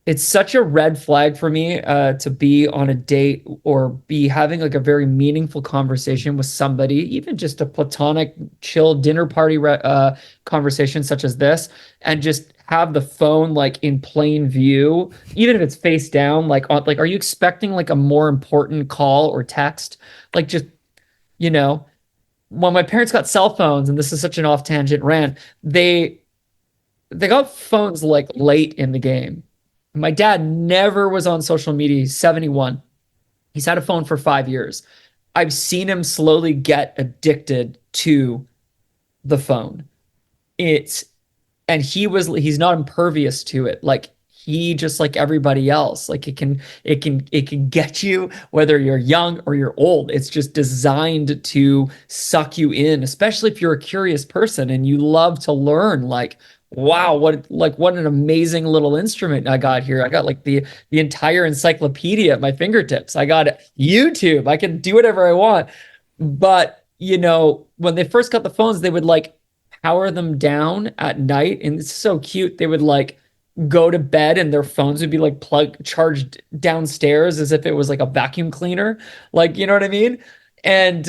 it's such a red flag for me to be on a date or be having like a very meaningful conversation with somebody, even just a platonic, chill dinner party conversation such as this, and just have the phone like in plain view, even if it's face down. Like, are you expecting like a more important call or text? Like, just, you know, when my parents got cell phones, and this is such an off tangent rant, they got phones like late in the game. My dad never was on social media. He's 71. He's had a phone for 5 years. I've seen him slowly get addicted to the phone. It's and he's not impervious to it. Like, he, just like everybody else, like, it can get you whether you're young or you're old. It's just designed to suck you in, especially if you're a curious person and you love to learn. Like, wow, what an amazing little instrument I got here. I got like the entire encyclopedia at my fingertips. I got YouTube. I can do whatever I want. But when they first got the phones, they would like power them down at night, and it's so cute. They would like go to bed and their phones would be like plugged charged downstairs as if it was like a vacuum cleaner. Like, you know what I mean? And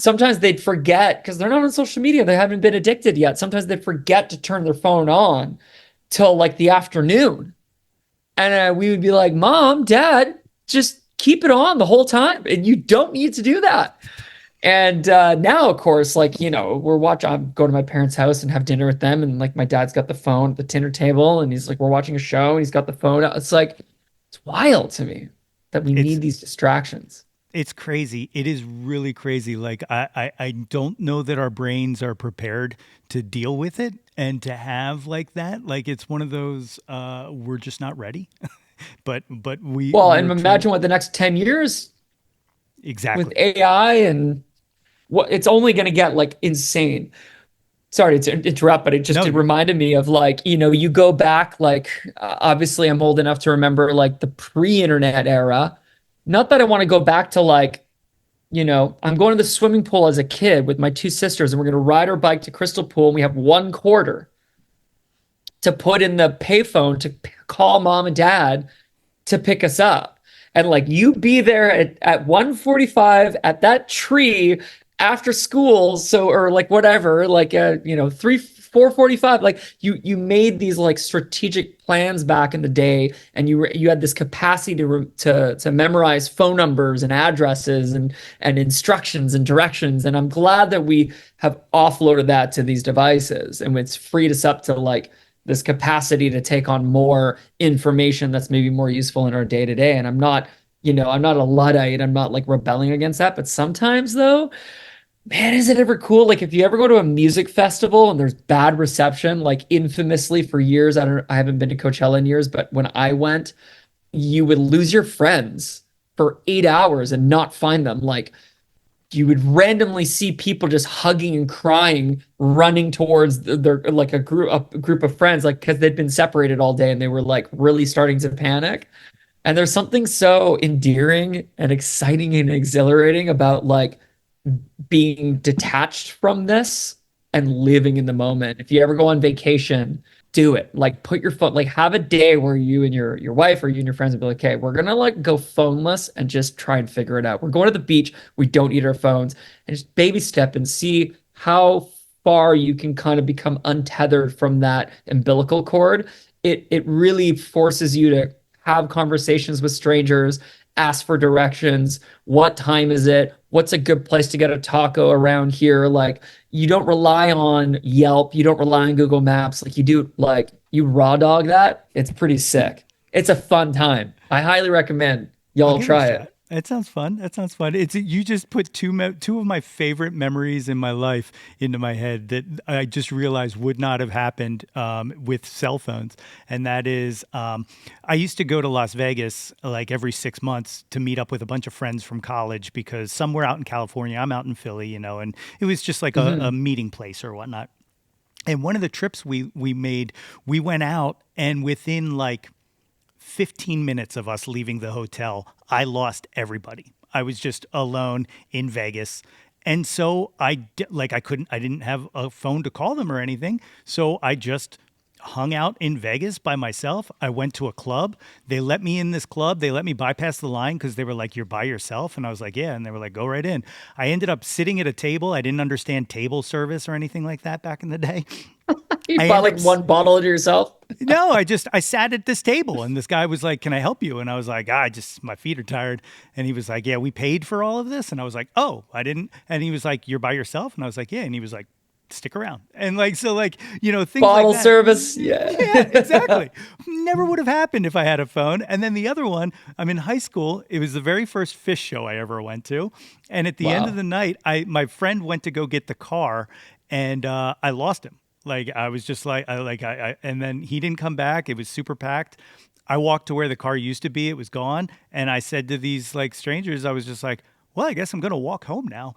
sometimes they'd forget because they're not on social media. They haven't been addicted yet. Sometimes they forget to turn their phone on till like the afternoon. And we would be like, Mom, Dad, just keep it on the whole time. And you don't need to do that. And now, of course, like, I'm going to my parents' house and have dinner with them. And like my dad's got the phone at the dinner table and he's like, we're watching a show and he's got the phone out. It's like, it's wild to me that we It's need these distractions. it's crazy. It is really crazy. Like I don't know that our brains are prepared to deal with it and to have like that. Like it's one of those we're just not ready. But Well, and we're trying imagine what the next 10 years with exactly. AI and what it's only going to get like insane. Sorry to interrupt, but it No, reminded me of like, you go back, like, obviously I'm old enough to remember like the pre-internet era. Not that I want to go back to like, I'm going to the swimming pool as a kid with my two sisters and we're going to ride our bike to Crystal Pool and we have 1 quarter to put in the payphone to call mom and dad to pick us up. And like you be there at 1:45 at that tree after school, so or like whatever, like 4:45. Like you made these like strategic plans back in the day, and you had this capacity to memorize phone numbers and addresses and instructions and directions. And I'm glad that we have offloaded that to these devices, and it's freed us up to like this capacity to take on more information that's maybe more useful in our day to day. And I'm not a Luddite. I'm not like rebelling against that. But sometimes though, man, is it ever cool? Like if you ever go to a music festival and there's bad reception, like infamously for years, I haven't been to Coachella in years, but when I went, you would lose your friends for 8 hours and not find them. Like you would randomly see people just hugging and crying, running towards their like a group of friends, like because they'd been separated all day and they were like really starting to panic. And there's something so endearing and exciting and exhilarating about like being detached from this and living in the moment. If you ever go on vacation, do it. Like put your phone, like have a day where you and your wife or you and your friends will be like, okay, we're gonna like go phoneless and just try and figure it out. We're going to the beach, we don't need our phones, and just baby step and see how far you can kind of become untethered from that umbilical cord. It really forces you to have conversations with strangers, ask for directions. What time is it? What's a good place to get a taco around here? Like you don't rely on Yelp, you don't rely on Google Maps. Like you do, like you raw dog that. It's pretty sick. It's a fun time. I highly recommend I'll y'all give it a try it. shot. That sounds fun. That sounds fun. It's you just put two of my favorite memories in my life into my head that I just realized would not have happened with cell phones, and that is I used to go to Las Vegas like every 6 months to meet up with a bunch of friends from college because somewhere out in California, I'm out in Philly, and it was just like a Hmm. meeting place or whatnot. And one of the trips we made, we went out, and within like 15 minutes of us leaving the hotel, I lost everybody. I was just alone in Vegas. And so I didn't have a phone to call them or anything. So I just hung out in Vegas by myself. I went to a club. They let me in this club. They let me bypass the line because they were like, "You're by yourself." And I was like, "Yeah." And they were like, "Go right in." I ended up sitting at a table. I didn't understand table service or anything like that back in the day. You I bought end like up one bottle to yourself. no, I sat at this table and this guy was like, "Can I help you?" And I was like, "I just my feet are tired." And he was like, "Yeah, we paid for all of this." And I was like, "Oh, I didn't." And he was like, "You're by yourself?" And I was like, "Yeah." And he was like, "Stick around." And like so like, things like Bottle that. service. Yeah. Yeah, exactly. Never would have happened if I had a phone. And then the other one, I'm in high school. It was the very first fish show I ever went to. And at the end of Wow. the night, I my friend went to go get the car and I lost him. Like I was just like and then he didn't come back. It was super packed. I walked to where the car used to be. It was gone. And I said to these like strangers, I was just like, well, I guess I'm gonna walk home now,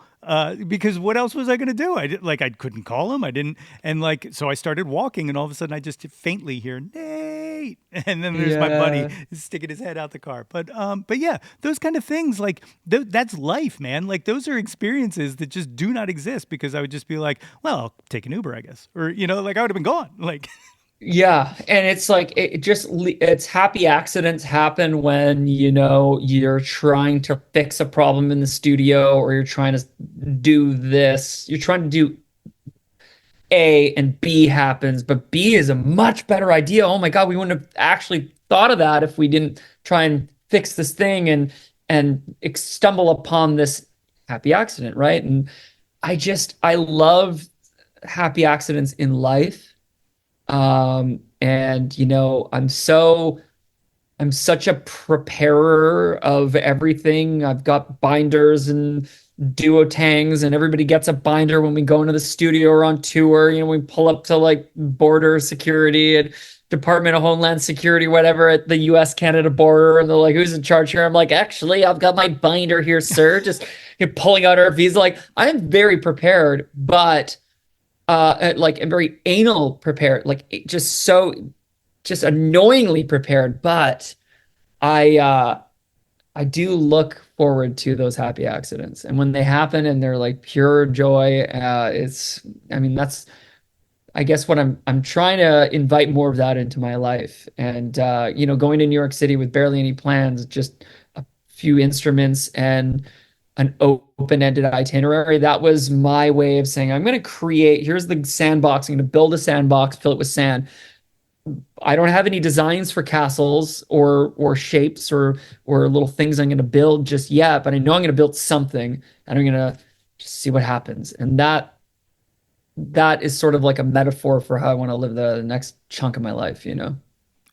because what else was I gonna do? I couldn't call him. I didn't, and like so I started walking, and all of a sudden I just faintly hear Nate, and then there's my buddy Yeah. sticking his head out the car. But yeah, those kind of things like that's life, man. Like those are experiences that just do not exist because I would just be like, well, I'll take an Uber, I guess, or like I would have been gone, like. Yeah, and it's like it's happy accidents happen when you're trying to fix a problem in the studio, or you're trying to do this. You're trying to do A and B happens, but B is a much better idea. Oh my God, we wouldn't have actually thought of that if we didn't try and fix this thing and stumble upon this happy accident, right? And I love happy accidents in life. And I'm such a preparer of everything. I've got binders and duotangs, and everybody gets a binder when we go into the studio or on tour. We pull up to like border security and Department of Homeland Security, whatever, at the US Canada border. And they're like, who's in charge here? I'm like, actually, I've got my binder here, sir. Just pulling out our visa. Like, I'm very prepared, but like, I'm very anal prepared, like just annoyingly prepared. But I I do look forward to those happy accidents, and when they happen and they're like pure joy, I mean, that's I guess what I'm trying to invite more of that into my life. And going to New York City with barely any plans, just a few instruments and an open-ended itinerary. That was my way of saying, I'm going to create, here's the sandbox. I'm going to build a sandbox, fill it with sand. I don't have any designs for castles or shapes or little things I'm going to build just yet, but I know I'm going to build something, and I'm going to just see what happens. And that is sort of like a metaphor for how I want to live the next chunk of my life.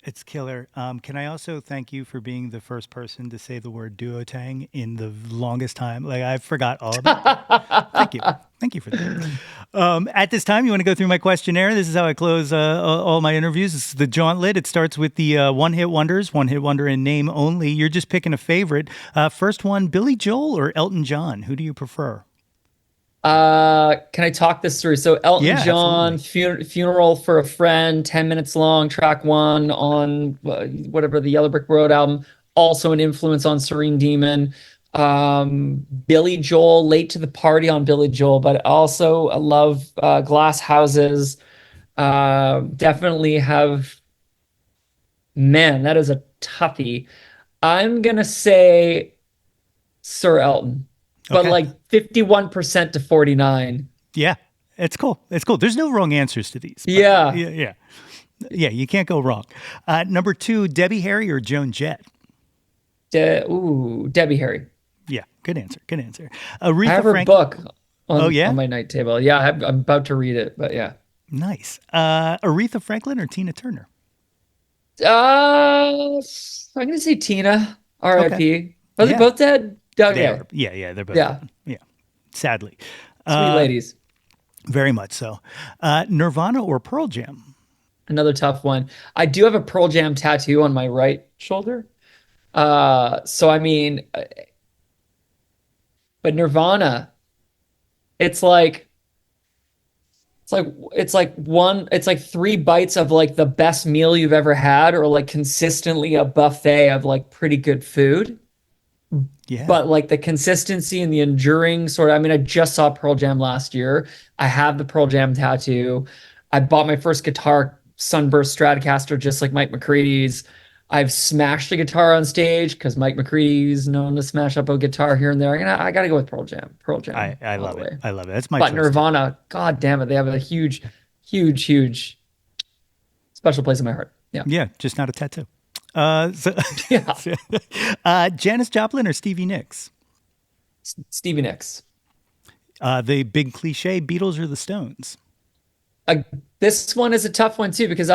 It's killer. Can I also thank you for being the first person to say the word duotang in the longest time? Like, I forgot all about that. Thank you. Thank you for that. At this time, you want to go through my questionnaire? This is how I close all my interviews. This is the Jauntlet. It starts with the one-hit wonders, one-hit wonder in name only. You're just picking a favorite. First one, Billy Joel or Elton John? Who do you prefer? Can I talk this through? So Elton Yeah, John, absolutely. Funeral for a Friend, 10 minutes long, track one on whatever the Yellow Brick Road album, also an influence on Serene Demon. Billy Joel, Late to the Party on Billy Joel, but also I love Glass Houses. Definitely have, man, that is a toughie. I'm gonna say Sir Elton, but Okay. like 51% to 49. Yeah, it's cool. It's cool. There's no wrong answers to these, but Yeah. yeah, yeah. Yeah, you can't go wrong. Number two, Debbie Harry or Joan Jett? Debbie Harry. Yeah, good answer. Good answer. I have Aretha her Frank. book Oh on yeah, my night table. Yeah, I'm about to read it, but yeah. nice. Aretha Franklin or Tina Turner? I'm gonna say Tina, Okay. R.I.P. Are they Yeah, both dead? they Okay. are. Yeah, yeah, they're both Yeah. gone. Yeah, sadly. Sweet Uh, ladies. very much so. Nirvana or Pearl Jam? Another tough one. I do have a Pearl Jam tattoo on my right shoulder. So I mean, but Nirvana, it's like it's like three bites of like the best meal you've ever had, or like consistently a buffet of like pretty good food. Yeah, But like the consistency and the enduring sort of, I mean, I just saw Pearl Jam last year. I have the Pearl Jam tattoo. I bought my first guitar, Sunburst Stratocaster, just like Mike McCready's. I've smashed a guitar on stage because Mike McCready's known to smash up a guitar here and there. And I got to go with Pearl Jam. Pearl I Jam I all the love it. way. I love it. That's my But choice too. Nirvana, god damn it, they have a huge, huge, huge special place in my heart. Yeah. Yeah, just not a tattoo. So, Yeah. Janis Joplin or Stevie Nicks? Stevie Nicks. The big cliche, Beatles or the Stones? uh, this one is a tough one too, because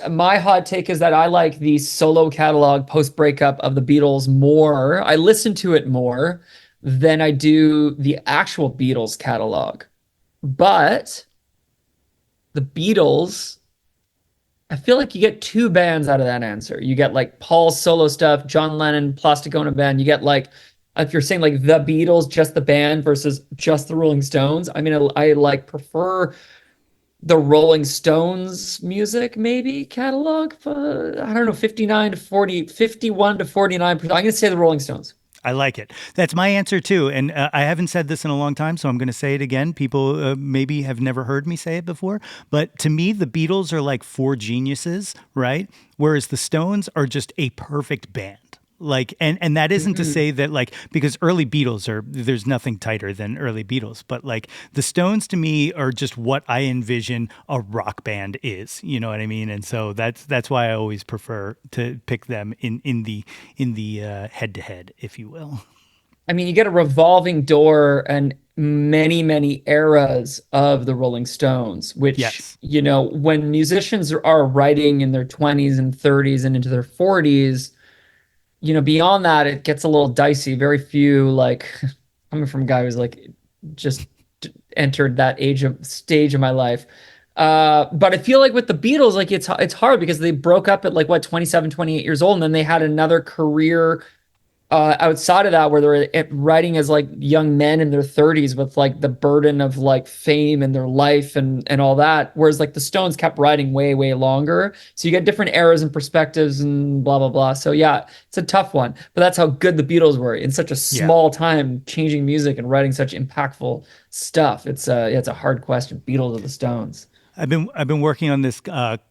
my hot take is that I like the solo catalog post breakup of the Beatles more. I listen to it more than I do the actual Beatles catalog. But the Beatles, I feel like you get two bands out of that answer. You get like Paul's solo stuff, John Lennon, Plastic Ono Band. You get like, if you're saying like the Beatles, just the band versus just the Rolling Stones. I mean, I like prefer the Rolling Stones music, maybe catalog. I don't know, 59 to 40, 51 to 49%. I'm going to say the Rolling Stones. I like it. That's my answer too. And I haven't said this in a long time, so I'm going to say it again. People maybe have never heard me say it before, but to me, the Beatles are like four geniuses, right? Whereas the Stones are just a perfect band. Like, and that isn't to say that like, because early Beatles are, there's nothing tighter than early Beatles, but like the Stones to me are just what I envision a rock band is, you know what I mean? And so that's why I always prefer to pick them in the head to head, if you will. I mean, you get a revolving door and many, many eras of the Rolling Stones, which, Yes. when musicians are writing in their 20s and 30s and into their 40s, beyond that, it gets a little dicey. Very few, like, coming from a guy who's like just entered that stage of my life. But I feel like with the Beatles, like it's hard because they broke up at like what 27, 28 years old, and then they had another career outside of that where they're writing as like young men in their 30s with like the burden of like fame and their life and all that, whereas like the Stones kept writing way way longer, so you get different eras and perspectives and blah blah blah. So yeah, it's a tough one, but that's how good the Beatles were in such a Yeah. small time, changing music and writing such impactful stuff. It's a hard question, Beatles or the Stones. I've been working on this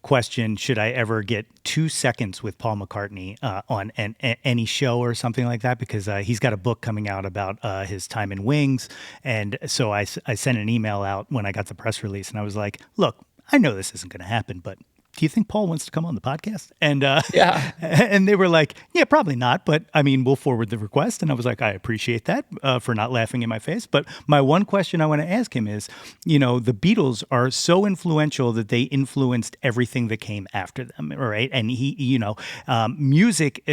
question. Should I ever get 2 seconds with Paul McCartney on any show or something like that? Because he's got a book coming out about his time in Wings, and so I sent an email out when I got the press release, and I was like, "Look, I know this isn't going to happen, but do you think Paul wants to come on the podcast?" And Yeah. and they were like, "Yeah, probably not, but I mean, we'll forward the request." And I was like, "I appreciate that for not laughing in my face." But my one question I want to ask him is, the Beatles are so influential that they influenced everything that came after them, right? And music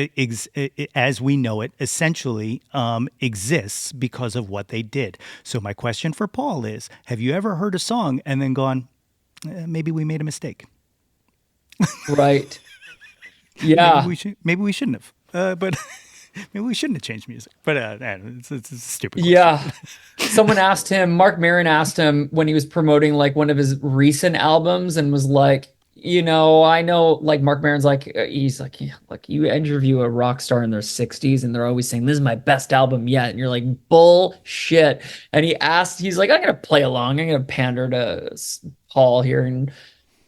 as we know it essentially exists because of what they did. So my question for Paul is, have you ever heard a song and then gone, maybe we made a mistake? Right. Maybe Yeah. we should. Maybe we shouldn't have. But maybe we shouldn't have changed music. But it's a stupid question. Yeah. Someone asked him, Mark Maron asked him when he was promoting like one of his recent albums and was like, I know like Mark Maron's like, he's like, yeah, like you interview a rock star in their 60s and they're always saying, this is my best album yet. And you're like, bullshit. And he's like, I'm going to play along. I'm going to pander to Paul here. And,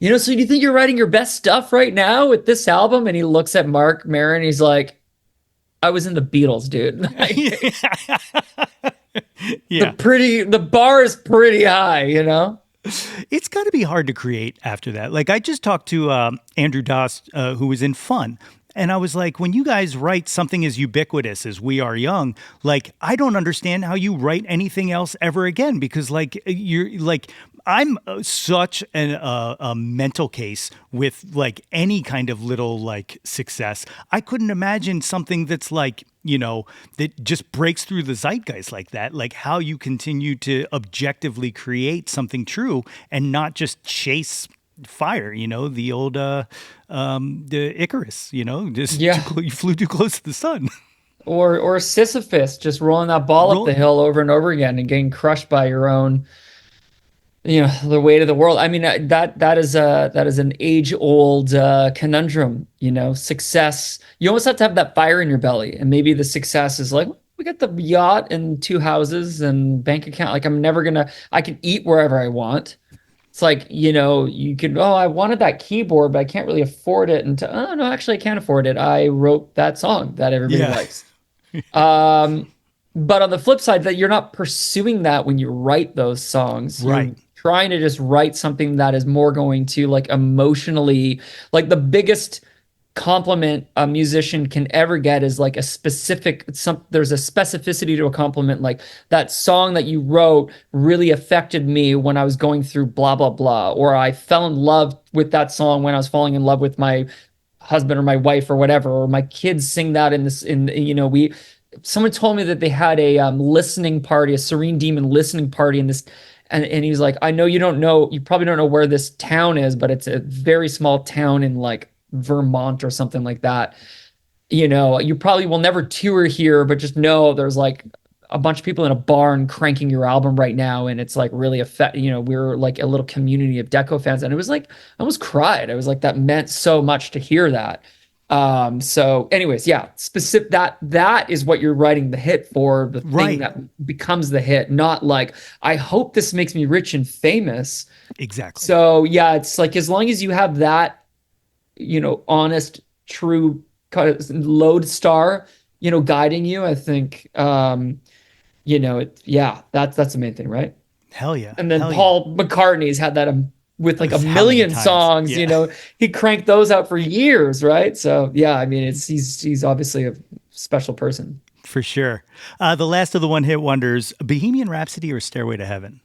so do you think you're writing your best stuff right now with this album? And he looks at Mark Maron. He's like, I was in the Beatles, dude. Yeah. The bar is pretty high. It's got to be hard to create after that. Like I just talked to Andrew Doss, who was in Fun. And I was like, when you guys write something as ubiquitous as We Are Young, like, I don't understand how you write anything else ever again, because like you're like, I'm such a mental case with like any kind of little like success. I couldn't imagine something that's like, that just breaks through the zeitgeist like that, like how you continue to objectively create something true and not just chase fire, the old the Icarus, just Yeah. you flew too close to the sun. Or Sisyphus just rolling that ball up Roll, the hill over and over again and getting crushed by your own, the weight of the world. I mean, that is an age-old conundrum, success. You almost have to have that fire in your belly. And maybe the success is like, we got the yacht and two houses and bank account. Like I can eat wherever I want. It's like, you could, oh, I wanted that keyboard, but I can't really afford it. And oh, no, actually, I can't afford it. I wrote that song that everybody yeah, likes. But on the flip side, that you're not pursuing that when you write those songs. You're right. trying to just write something that is more going to like emotionally, like the biggest compliment a musician can ever get is like there's a specificity to a compliment, like that song that you wrote really affected me when I was going through blah blah blah, or I fell in love with that song when I was falling in love with my husband or my wife or whatever, or my kids sing that in this in we someone told me that they had a listening party, a Serene Demon listening party in this. And he was like, I know you probably don't know where this town is, but it's a very small town in like Vermont or something like that. You probably will never tour here, but just know there's like a bunch of people in a barn cranking your album right now. And it's like really we're like a little community of Deco fans. And it was like, I almost cried. I was like, that meant so much to hear that. So anyways, yeah, specific that is what you're writing the hit for, the thing Right. that becomes the hit, not like, I hope this makes me rich and famous. Exactly. So yeah, it's like, as long as you have that, honest, true kind of lodestar, guiding you, I think, yeah, that's the main thing, right? Hell yeah. And then Hell yeah. Paul McCartney's had that, with like a How many million times? songs, Yeah. he cranked those out for years, right? So yeah, I mean, he's obviously a special person. For sure. The last of the one hit wonders, Bohemian Rhapsody or Stairway to Heaven?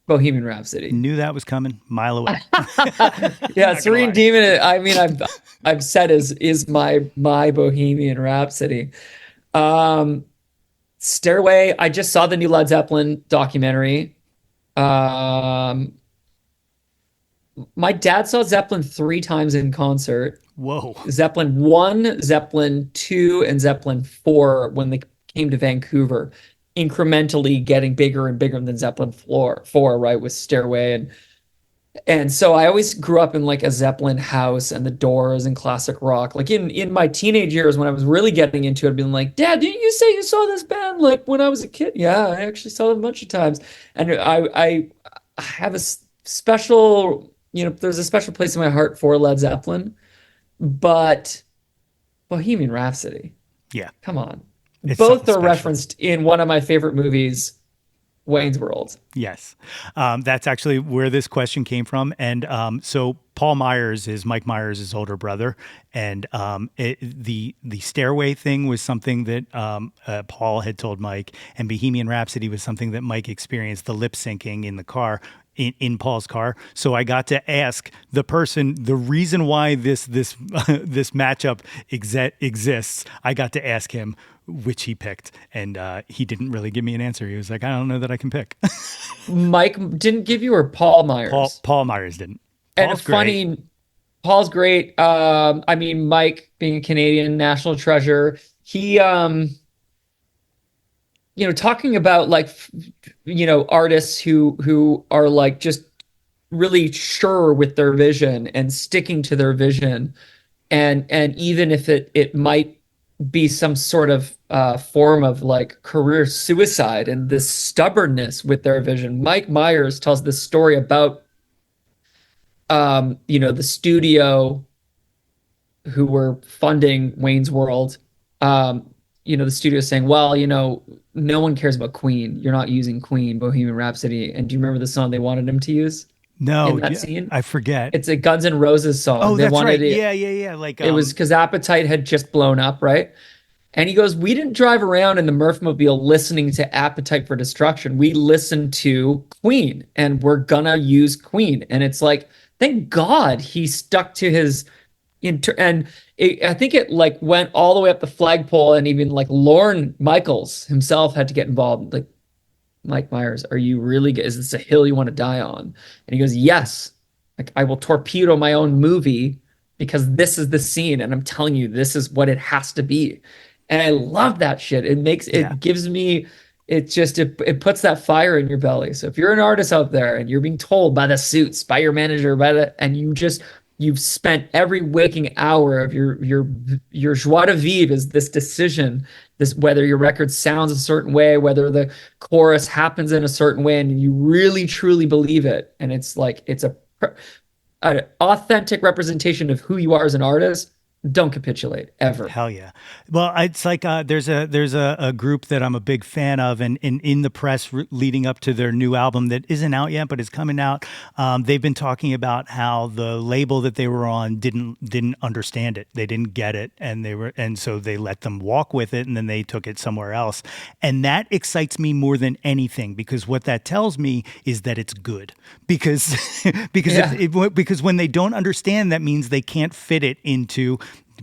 Bohemian Rhapsody. Knew that was coming mile away. Yeah, Not gonna Serene lie. Demon. I mean, I've said is my Bohemian Rhapsody. Um, Stairway. I just saw the new Led Zeppelin documentary. Um, my dad saw Zeppelin 3 times in concert. Whoa. Zeppelin 1, Zeppelin 2, and Zeppelin 4 when they came to Vancouver, incrementally getting bigger and bigger than Zeppelin 4, right, with Stairway. And so I always grew up in like a Zeppelin house and the Doors and classic rock. Like in my teenage years when I was really getting into it, I'd been like, Dad, didn't you say you saw this band like when I was a kid? Yeah, I actually saw them a bunch of times. And I have a special, there's a special place in my heart for Led Zeppelin, but Bohemian Rhapsody, Yeah. come on. It's something Both are special. referenced in one of my favorite movies, Wayne's World. Yes. That's actually where this question came from. And so Paul Myers is Mike Myers' older brother. And the stairway thing was something that Paul had told Mike. And Bohemian Rhapsody was something that Mike experienced, the lip syncing in the car. In Paul's car, so I got to ask the person the reason why this this matchup exists. I got to ask him which he picked, and he didn't really give me an answer. He was like, "I don't know that I can pick." Mike didn't give you, or Paul Myers? Paul Myers didn't. And Paul's great. funny, Paul's great. I mean, Mike being a Canadian national treasure, he, talking about like, artists who are like just really sure with their vision and sticking to their vision, and even if it might be some sort of form of like career suicide and this stubbornness with their vision. Mike Myers tells this story about the studio who were funding Wayne's World. The studio saying, well, no one cares about Queen. You're not using Queen, Bohemian Rhapsody. And do you remember the song they wanted him to use in No, that scene? I forget. It's a Guns N' Roses song. Oh, They that's wanted right. it. Yeah, yeah, yeah. Like It was because Appetite had just blown up, right? And he goes, we didn't drive around in the Murphmobile listening to Appetite for Destruction. We listened to Queen, and we're gonna use Queen. And it's like, thank God he stuck to his I think it like went all the way up the flagpole, and even like Lorne Michaels himself had to get involved. Like, Mike Myers, are you really, is this a hill you want to die on? And he goes, yes. Like, I will torpedo my own movie because this is the scene, and I'm telling you, this is what it has to be. And I love that shit. yeah, It gives me, it puts that fire in your belly. So if you're an artist out there and you're being told by the suits, by your manager, and you've spent every waking hour of your joie de vivre is this decision, this, whether your record sounds a certain way, whether the chorus happens in a certain way, and you really truly believe it, and it's like it's an authentic representation of who you are as an artist. Don't capitulate ever. hell yeah. Well, it's like there's a group that I'm a big fan of, and in the press leading up to their new album that isn't out yet, but is coming out. They've been talking about how the label that they were on didn't understand it. They didn't get it, and so they let them walk with it, and then they took it somewhere else. And that excites me more than anything, because what that tells me is that it's good. Because Yeah. because when they don't understand, that means they can't fit it into,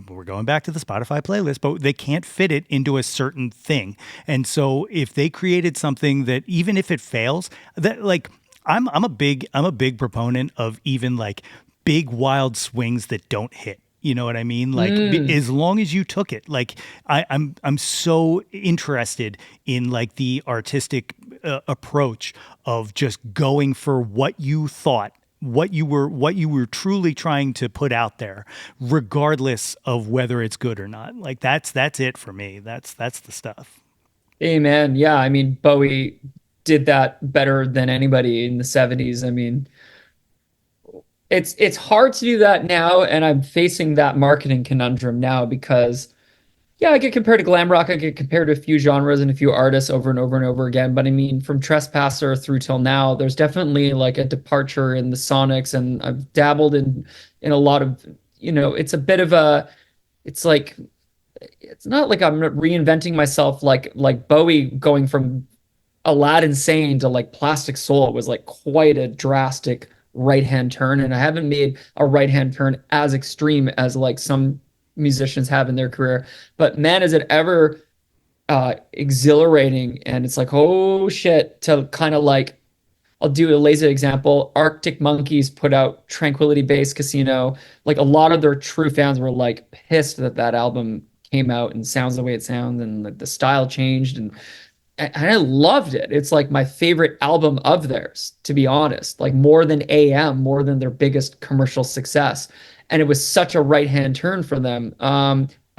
we're going back to the Spotify playlist, but they can't fit it into a certain thing. And so if they created something that, even if it fails, that like I'm a big proponent of even like big wild swings that don't hit. You know what I mean? Like as long as you took it, like I'm so interested in like the artistic approach of just going for what you thought what you were truly trying to put out there, regardless of whether it's good or not. Like that's it for me. That's the stuff. Amen. Yeah, I mean, Bowie did that better than anybody in the 70s. I mean, it's hard to do that now, and I'm facing that marketing conundrum now because yeah, I get compared to glam rock, I get compared to a few genres and a few artists over and over and over again. But I mean, from Trespasser through till now, there's definitely like a departure in the sonics, and I've dabbled in a lot of, it's a bit of a, it's like it's not like I'm reinventing myself like Bowie going from Aladdin Sane to like Plastic Soul was like quite a drastic right hand turn. And I haven't made a right hand turn as extreme as like some musicians have in their career. But man, is it ever exhilarating. And it's like, oh shit, to kind of like, I'll do a lazy example. Arctic Monkeys put out Tranquility Base Casino. Like a lot of their true fans were like pissed that that album came out and sounds the way it sounds and the style changed and I loved it. It's like my favorite album of theirs, to be honest. Like more than AM, more than their biggest commercial success. And it was such a right hand turn for them.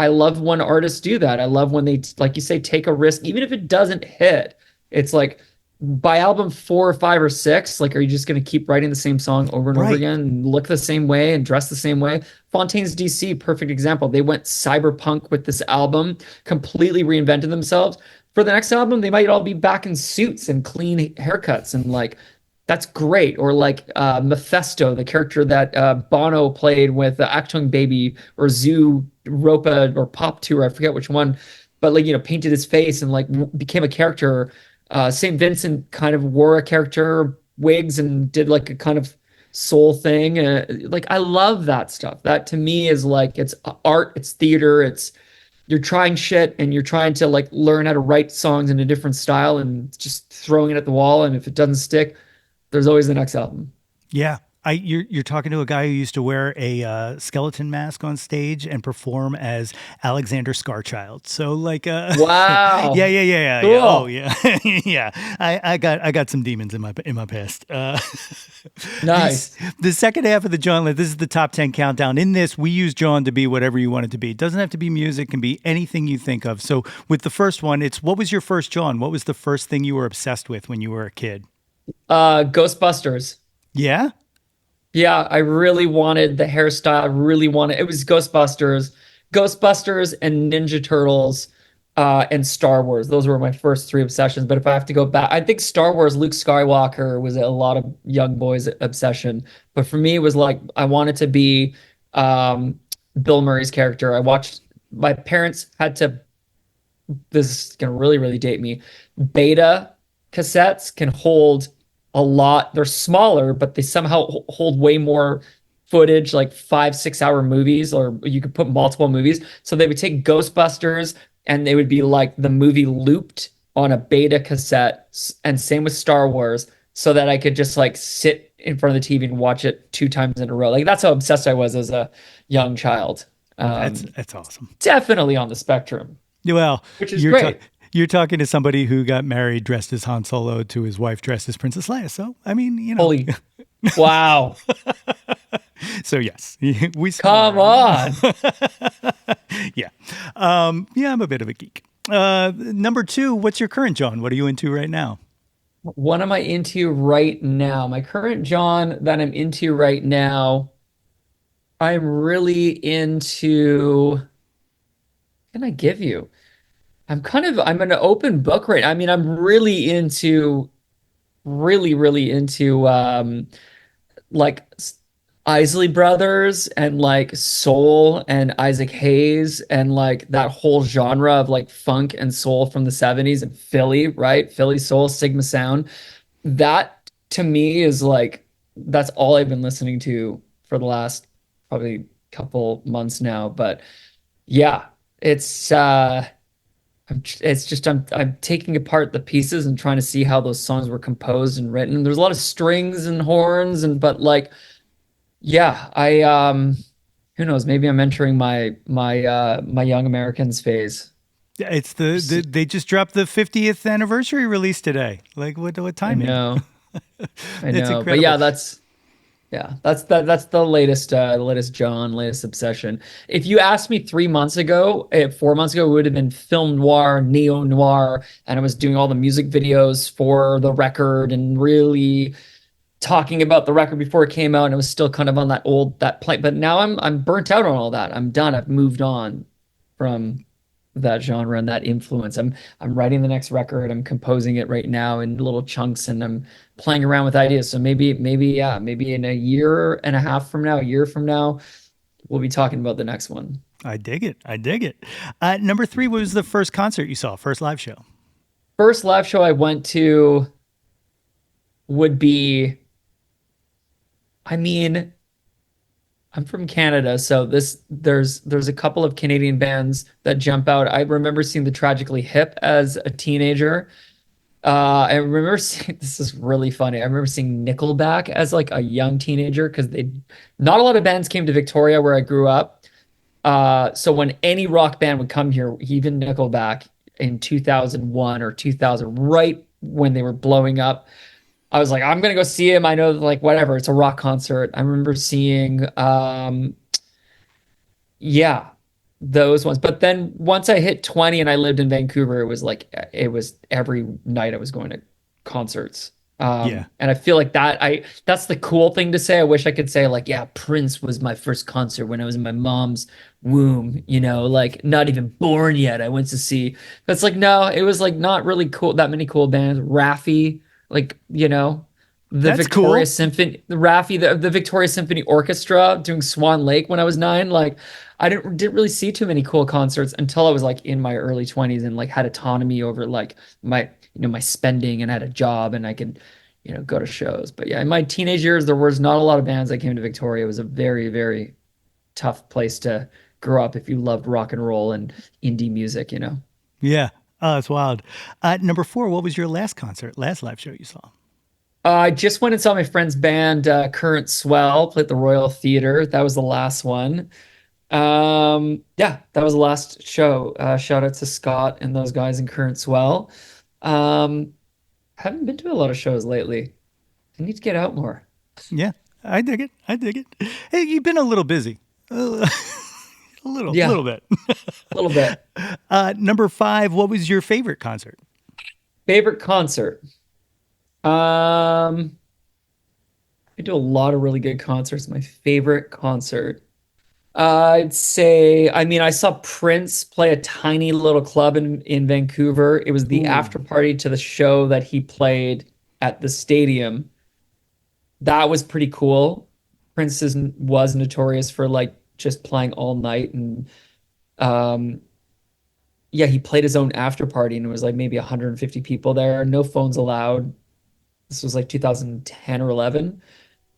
I love when artists do that. I love when they, like you say, take a risk, even if it doesn't hit. It's like by album 4 or 5 or 6, like, are you just going to keep writing the same song over and over Right. again and look the same way and dress the same way? Fontaine's DC, perfect example. They went cyberpunk with this album, completely reinvented themselves. For the next album, they might all be back in suits and clean haircuts, and like that's great. Or like Mephisto, the character that Bono played with Achtung Baby or Zoo Ropa or Pop Tour, I forget which one, but like painted his face and like became a character. St. Vincent kind of wore a character wigs and did like a kind of soul thing. Like I love that stuff. That to me is like it's art, it's theater, it's you're trying shit and you're trying to like learn how to write songs in a different style and just throwing it at the wall. And if it doesn't stick, there's always the next album. Yeah. You're talking to a guy who used to wear a skeleton mask on stage and perform as Alexander Scarchild. So like, yeah, Wow. yeah, yeah, yeah, yeah. Oh Cool. yeah, yeah. I got some demons in my past. These Nice. the second half of the John list. This is the top 10 countdown. In this, we use John to be whatever you want it to be. It doesn't have to be music. Can be anything you think of. So with the first one, it's what was your first John? What was the first thing you were obsessed with when you were a kid? Ghostbusters. Yeah. Yeah, I really wanted the hairstyle. Really wanted it was Ghostbusters, Ghostbusters and Ninja Turtles, and Star Wars. Those were my first three obsessions. But if I have to go back, I think Star Wars, Luke Skywalker was a lot of young boys' obsession. But for me, it was like I wanted to be um, Bill Murray's character. I watched. My parents had to this is gonna really date me. Beta cassettes can hold a lot. They're smaller, but they somehow hold way more footage, like 5, 6 hour movies, or you could put multiple movies. So they would take Ghostbusters and they would be like the movie looped on a beta cassette, and same with Star Wars, so that I could just like sit in front of the TV and watch it 2 times in a row. Like that's how obsessed I was as a young child. That's Um, that's awesome. Definitely on the spectrum, Well, which is you're ta- great. you're talking to somebody who got married dressed as Han Solo to his wife dressed as Princess Leia. So I mean, Holy wow. so yes, we saw Come on. her. Yeah, yeah, I'm a bit of a geek. Number two, what's your current John? What are you into right now? What am I into right now? My current John that I'm into right now, I'm really into. What can I give you? I'm an open book right now. I mean, I'm really into, really into like Isley Brothers and like soul and Isaac Hayes and like that whole genre of like funk and soul from the 70s and Philly, right? Philly soul, Sigma sound. That to me is like that's all I've been listening to for the last probably couple months now. But yeah, it's it's just I'm taking apart the pieces and trying to see how those songs were composed and written. There's a lot of strings and horns and but like yeah, I who knows, maybe I'm entering my Young Americans phase. It's they just dropped the 50th anniversary release today. Like what I timing? know. I It's know. But yeah, incredible. that's Yeah, that's the latest Jawn, latest obsession. If you asked me 3 months ago, 4 months ago, it would have been film noir, neo noir, and I was doing all the music videos for the record and really talking about the record before it came out, and it was still kind of on that plane. But now I'm burnt out on all that. I'm done. I've moved on from that genre and that influence. I'm writing the next record. I'm composing it right now in little chunks, and I'm playing around with ideas. So maybe in a year and a half from now, a year from now, we'll be talking about the next one. I dig it. I dig it. Number three, what was the first concert you saw? First live show? First live show I went to would be, I mean, I'm from Canada, so there's a couple of Canadian bands that jump out. I remember seeing the Tragically Hip as a teenager. I remember seeing this is really funny. I remember seeing Nickelback as like a young teenager because they not a lot of bands came to Victoria where I grew up. So when any rock band would come here, even Nickelback in 2001 or 2000, right when they were blowing up, I was like, I'm gonna go see him. I know, like, whatever, it's a rock concert. I remember seeing, yeah, those ones. But then once I hit 20 and I lived in Vancouver, it was every night I was going to concerts. Yeah. And I feel like that's the cool thing to say. I wish I could say like, yeah, Prince was my first concert when I was in my mom's womb, like not even born yet. I went to see. That's like, no, it was like not really cool. That many cool bands. Raffi, like, the That's Victoria cool. Symphony, Raffi, the Victoria Symphony Orchestra doing Swan Lake when I was 9. Like, I didn't really see too many cool concerts until I was like in my early 20s and like had autonomy over like my spending and had a job and I could, go to shows. But yeah, in my teenage years, there was not a lot of bands that came to Victoria. It was a very, very tough place to grow up if you loved rock and roll and indie music. Yeah. Oh, that's wild. Number four, what was your last concert, last live show you saw? I just went and saw my friend's band, Current Swell, play at the Royal Theater. That was the last one. Yeah, that was the last show. Shout out to Scott and those guys in Current Swell. Um, haven't been to a lot of shows lately. I need to get out more. Yeah, I dig it. I dig it. Hey, you've been a little busy. A Yeah, little bit. a little bit. Number five, what was your favorite concert? Favorite concert. I do a lot of really good concerts. My favorite concert. I'd say, I mean, I saw Prince play a tiny little club in Vancouver. It was the Ooh, after party to the show that he played at the stadium. That was pretty cool. Was notorious for like just playing all night and um yeah, he played his own after party and it was like maybe 150 people there. No phones allowed. This was like 2010 or 11.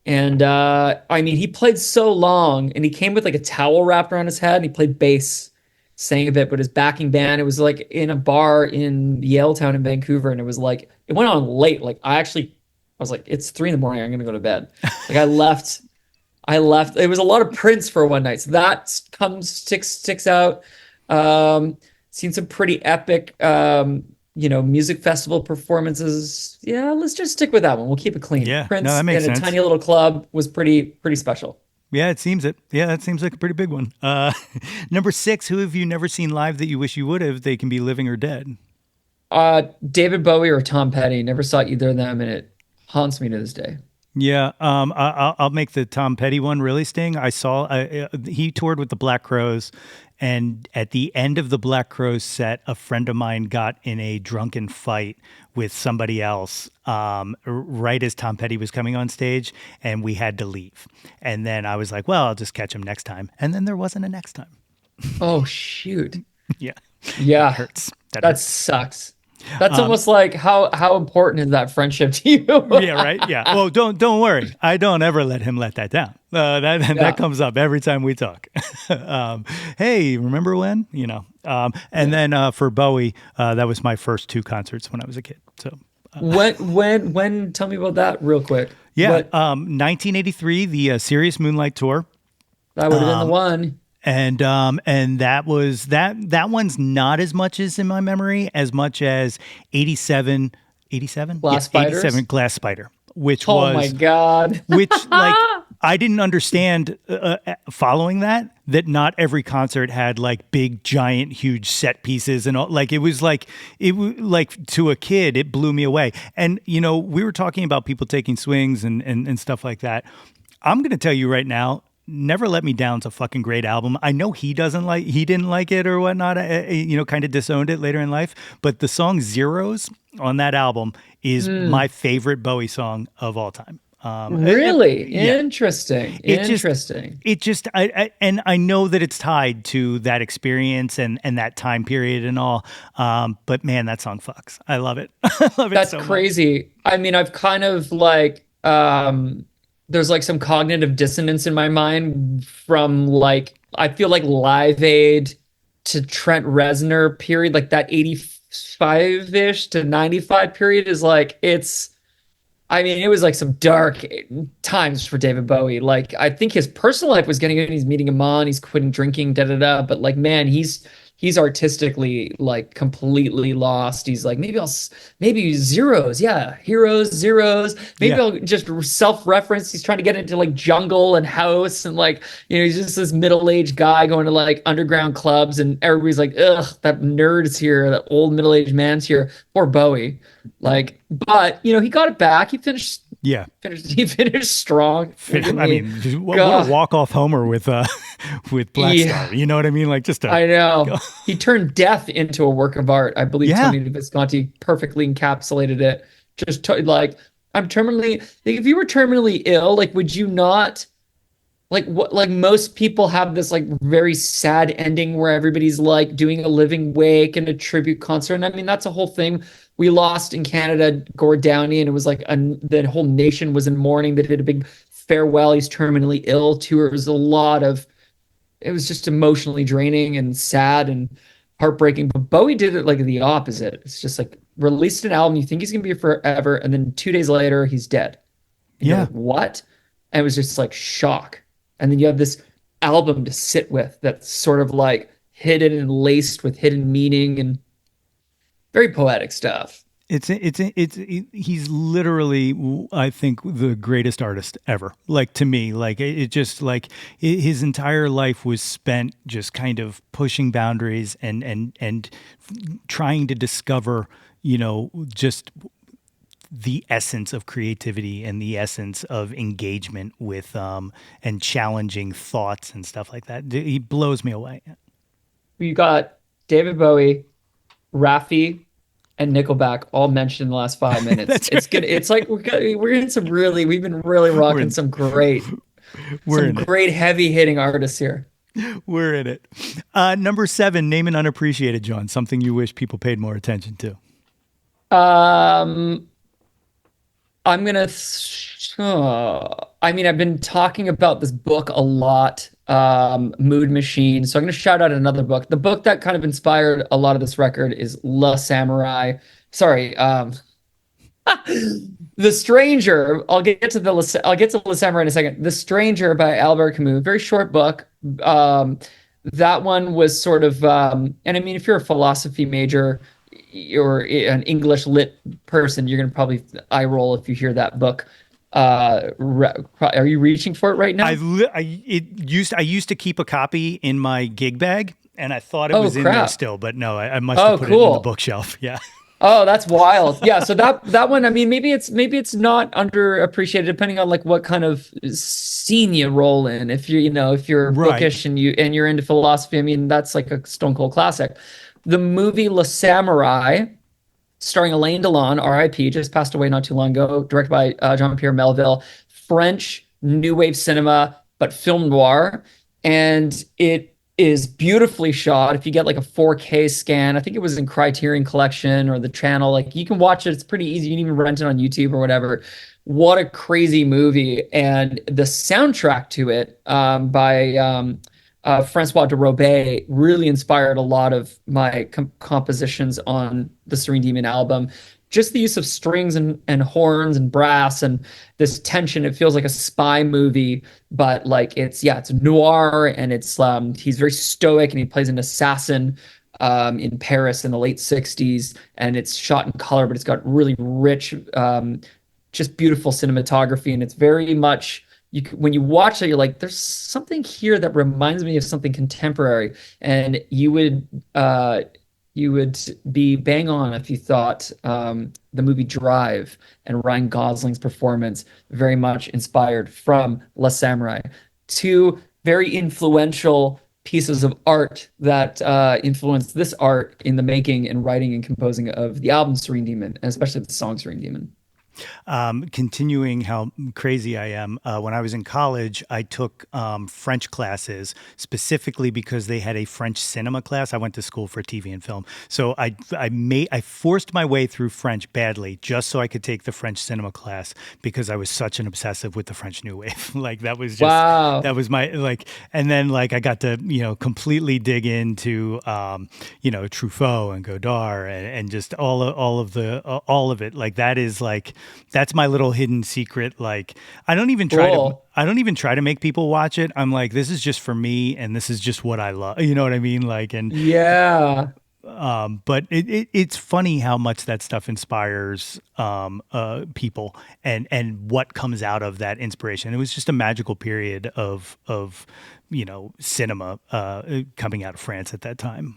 And I mean, he played so long and he came with like a towel wrapped around his head and he played bass, sang a bit, but his backing band, it was like in a bar in Yaletown in Vancouver. And it was like, it went on late. Like, I was like, it's 3 in the morning. I'm going to go to bed. Like, I left. It was a lot of Prince for one night. So that sticks out. Seen some pretty epic, music festival performances. Yeah, let's just stick with that one. We'll keep it clean. yeah. No, Prince that makes in a sense. tiny little club was pretty special. Yeah, it seems it. Yeah, that seems like a pretty big one. Number six, who have you never seen live that you wish you would have? They can be living or dead. David Bowie or Tom Petty. Never saw either of them, and it haunts me to this day. Yeah, I'll make the Tom Petty one really sting. I saw he toured with the Black Crowes, and at the end of the Black Crowes set, a friend of mine got in a drunken fight with somebody else right as Tom Petty was coming on stage, and we had to leave. And then I was like, well, I'll just catch him next time. And then there wasn't a next time. Oh shoot. Yeah, that Yeah, hurts. That that hurts. sucks. That's almost like how important is that friendship to you? Yeah, right. Yeah. Well, don't worry. I don't ever let him let that down. That Yeah. comes up every time we talk. Hey, remember when? And then for Bowie, that was my first two concerts when I was a kid. So When tell me about that real quick. yeah, What 1983, the Serious Moonlight Tour. that would have been the one. And that one's not as much as in my memory as much as 87, 87? Yeah, Glass Spiders? 87 Glass Spider, which Oh my was God. which like I didn't understand following that not every concert had like big, giant, huge set pieces and all. Like like to a kid, it blew me away. And we were talking about people taking swings and stuff like that. I'm going to tell you right now. Never Let Me Down's a fucking great album. I know he didn't like it or whatnot, kind of disowned it later in life. But the song Zeros on that album is my favorite Bowie song of all time. Really Yeah. interesting. I know that it's tied to that experience and that time period and all. But man, that song fucks. I love it. I love it That's so crazy. I mean, I've kind of there's like some cognitive dissonance in my mind from like I feel like Live Aid to Trent Reznor period, like that 85-ish to 95 period is like I mean, it was like some dark times for David Bowie. Like, I think his personal life was getting good. He's meeting a man, he's quitting drinking, da da da. But like, man, he's artistically like completely lost. He's like, maybe zeros, yeah, heroes, zeros. Maybe Yeah. I'll just self-reference. He's trying to get into like jungle and house and like, he's just this middle-aged guy going to like underground clubs, and everybody's like, ugh, that nerd's here, that old middle-aged man's here. Poor Bowie. Like, but he got it back. He finished. Yeah. He finished strong. I mean, what a walk-off homer with Black Star. You know what I mean? Like I know. He turned death into a work of art. I believe Tony Visconti perfectly encapsulated it. Just like, I'm terminally. Like, if you were terminally ill, like, would you not? Like what? Like most people have this like very sad ending where everybody's like doing a living wake and a tribute concert. And I mean, that's a whole thing. We lost in Canada Gord Downey, and it was like the whole nation was in mourning. They did a big farewell. He's terminally ill tour. It was it was just emotionally draining and sad and heartbreaking. But Bowie did it like the opposite. It's just like released an album. You think he's gonna be here forever, and then 2 days later he's dead. And you're like, what? And it was just like shock. And then you have this album to sit with that's sort of like hidden and laced with hidden meaning and very poetic stuff. He's literally, I think, the greatest artist ever. Like, to me, like it just like his entire life was spent just kind of pushing boundaries and trying to discover, just the essence of creativity and the essence of engagement with and challenging thoughts and stuff like that. He blows me away. You got David Bowie, Raffi, and Nickelback all mentioned in the last 5 minutes. It's right. Good. It's like we're in some really, we've been really rocking some great heavy hitting artists here. We're in it. Number 7, name an unappreciated, Jawn. Something you wish people paid more attention to. I'm gonna. I mean, I've been talking about this book a lot, Mood Machine. So I'm gonna shout out another book. The book that kind of inspired a lot of this record is La Samurai. Sorry, The Stranger. I'll get to La Samurai in a second. The Stranger by Albert Camus. Very short book. That one was sort of, and I mean, if you're a philosophy major, you're an English lit person, you're gonna probably eye roll if you hear that book. Are you reaching for it right now? I used to keep a copy in my gig bag, and I thought it was in there still, but no, I must have put it in the bookshelf. Yeah. Oh, that's wild. Yeah. So that one, I mean, maybe it's not underappreciated, depending on like what kind of scene you roll in. If you're bookish and you're into philosophy, I mean, that's like a stone cold classic. The movie Le Samurai, starring Alain Delon, R.I.P., just passed away not too long ago, directed by Jean-Pierre Melville, French new wave cinema, but film noir. And it is beautifully shot. If you get like a 4K scan, I think it was in Criterion Collection or the channel, like you can watch it. It's pretty easy. You can even rent it on YouTube or whatever. What a crazy movie. And the soundtrack to it by Francois de Roubaix really inspired a lot of my compositions on the Serene Demon album. Just the use of strings and horns and brass and this tension. It feels like a spy movie, but like it's noir, and it's he's very stoic, and he plays an assassin in Paris in the late 60s, and it's shot in color, but it's got really rich, just beautiful cinematography, and it's very much when you watch it, you're like, there's something here that reminds me of something contemporary, and you would be bang on if you thought the movie Drive and Ryan Gosling's performance very much inspired from La Samurai. Two very influential pieces of art that influenced this art in the making and writing and composing of the album Serene Demon, and especially the song Serene Demon. Continuing how crazy I am, when I was in college, I took French classes specifically because they had a French cinema class. I went to school for TV and film, so I forced my way through French badly just so I could take the French cinema class because I was such an obsessive with the French New Wave. Like that was just Wow. that was my like, and then like I got to completely dig into Truffaut and Godard and just all of it. Like that is like that's my little hidden secret. Like Cool. I don't even try to make people watch it. I'm like, this is just for me and this is just what I love. You know what I mean? Like, and Yeah. but it's funny how much that stuff inspires people and what comes out of that inspiration. It was just a magical period of cinema coming out of France at that time.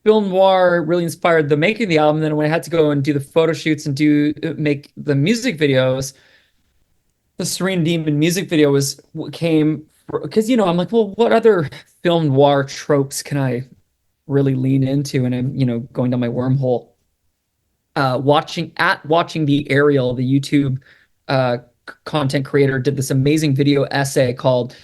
Film noir really inspired the making of the album. Then when I had to go and do the photo shoots and do make the music videos, the Serene Demon music video was came because I'm like, well, what other film noir tropes can I really lean into? And I'm going down my wormhole, watching the Ariel, the YouTube uh, content creator, did this amazing video essay called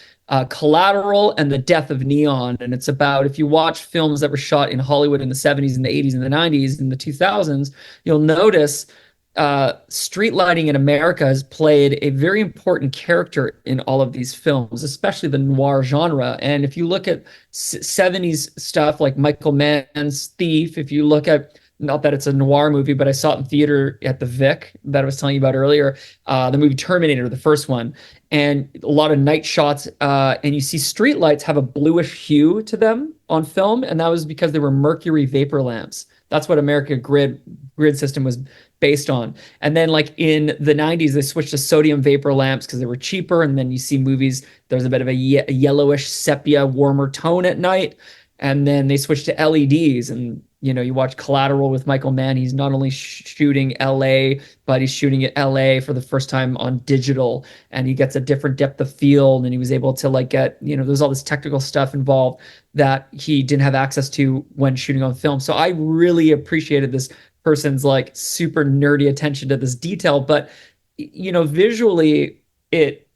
"Collateral and the Death of Neon," and it's about if you watch films that were shot in Hollywood in the '70s and the '80s and the '90s and the 2000s, you'll notice street lighting in America has played a very important character in all of these films, especially the noir genre. And if you look at '70s stuff like Michael Mann's Thief, if you look at not that it's a noir movie, but I saw it in theater at the Vic that I was telling you about earlier. The movie Terminator, the first one, and a lot of night shots, and you see street lights have a bluish hue to them on film, and that was because they were mercury vapor lamps. That's what America grid system was based on. And then like in the 90s, they switched to sodium vapor lamps because they were cheaper. And then you see movies, there's a bit of a yellowish sepia, warmer tone at night. And then they switched to LEDs, and you watch Collateral with Michael Mann. He's not only shooting LA, but he's shooting at LA for the first time on digital, and he gets a different depth of field. And he was able to like get, there's all this technical stuff involved that he didn't have access to when shooting on film. So I really appreciated this person's like super nerdy attention to this detail. But visually, it